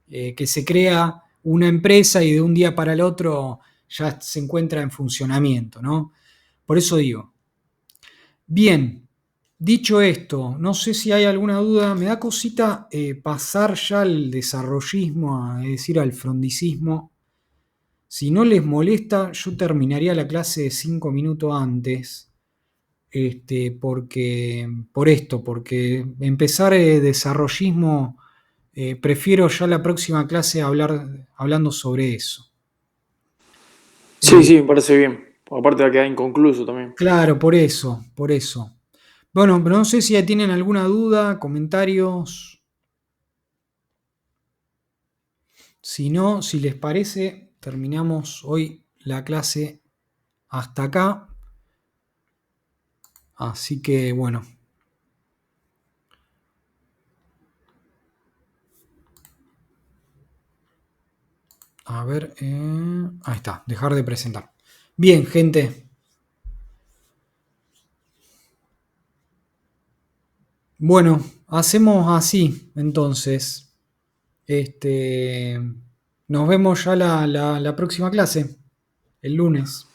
Que se crea una empresa y de un día para el otro ya se encuentra en funcionamiento, ¿no? Por eso digo. Bien, dicho esto, no sé si hay alguna duda, me da cosita pasar ya al desarrollismo, es decir, al frondicismo. Si no les molesta, yo terminaría la clase 5 minutos antes, porque empezar desarrollismo, prefiero ya la próxima clase hablando sobre eso. Sí, me parece bien. Aparte va a quedar inconcluso también. Claro, por eso. Bueno, pero no sé si ya tienen alguna duda, comentarios. Si no, si les parece, terminamos hoy la clase hasta acá. Así que bueno. A ver, ahí está, dejar de presentar. Bien, gente. Bueno, hacemos así, entonces. Nos vemos ya la próxima clase, el lunes.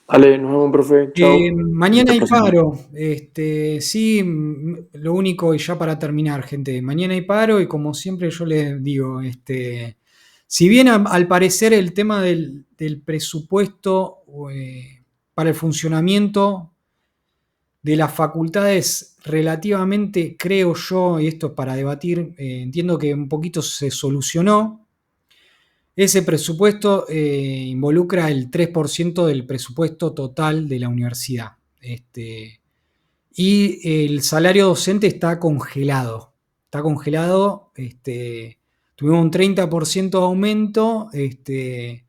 Dale, nos vemos, profe. Chao. Mañana Hasta hay la próxima. paro. Sí, lo único, y ya para terminar, gente, mañana hay paro y como siempre yo les digo, si bien al parecer el tema del presupuesto para el funcionamiento de las facultades relativamente, creo yo, y esto es para debatir, entiendo que un poquito se solucionó. Ese presupuesto involucra el 3% del presupuesto total de la universidad. Y el salario docente está congelado. Está congelado. Tuvimos un 30% de aumento desde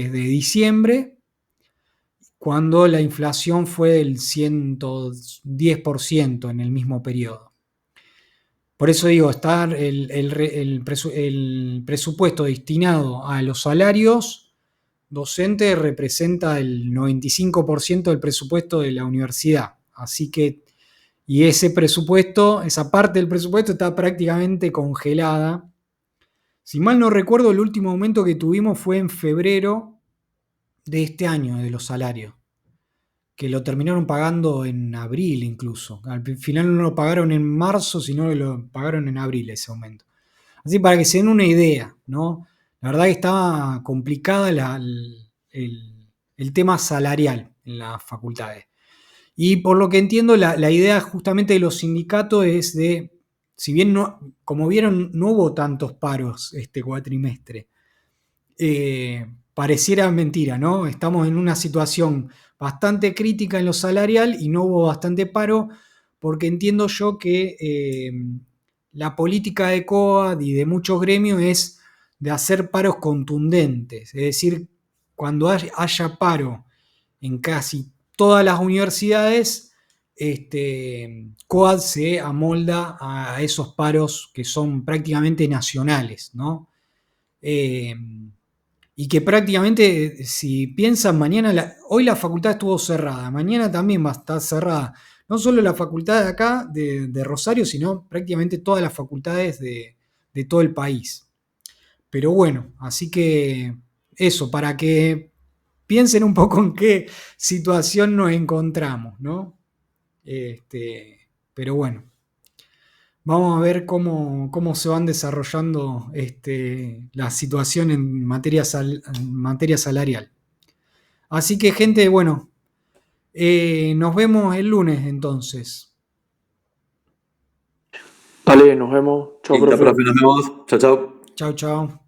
diciembre, cuando la inflación fue del 110% en el mismo periodo. Por eso digo, está el presupuesto destinado a los salarios docentes representa el 95% del presupuesto de la universidad. Así que, y ese presupuesto, esa parte del presupuesto está prácticamente congelada. Si mal no recuerdo, el último aumento que tuvimos fue en febrero de este año de los salarios, que lo terminaron pagando en abril incluso. Al final no lo pagaron en marzo, sino que lo pagaron en abril ese aumento. Así para que se den una idea, ¿no? La verdad que estaba complicada el tema salarial en las facultades. Y por lo que entiendo, la idea justamente de los sindicatos es si bien no, como vieron, no hubo tantos paros este cuatrimestre, pareciera mentira, ¿no? Estamos en una situación bastante crítica en lo salarial y no hubo bastante paro, porque entiendo yo que la política de COAD y de muchos gremios es de hacer paros contundentes, es decir, cuando haya paro en casi todas las universidades, COAD se amolda a esos paros que son prácticamente nacionales, ¿no? y que prácticamente, si piensan mañana, hoy la facultad estuvo cerrada, mañana también va a estar cerrada. No solo la facultad de acá, de Rosario, sino prácticamente todas las facultades de todo el país. Pero bueno, así que eso, para que piensen un poco en qué situación nos encontramos, ¿no? Pero bueno, vamos a ver cómo se van desarrollando la situación en materia salarial. Así que, gente, bueno, nos vemos el lunes entonces. Dale, nos vemos. Chao, Listo, profe. profe, nos vemos. Chao, chao. Chao, chao.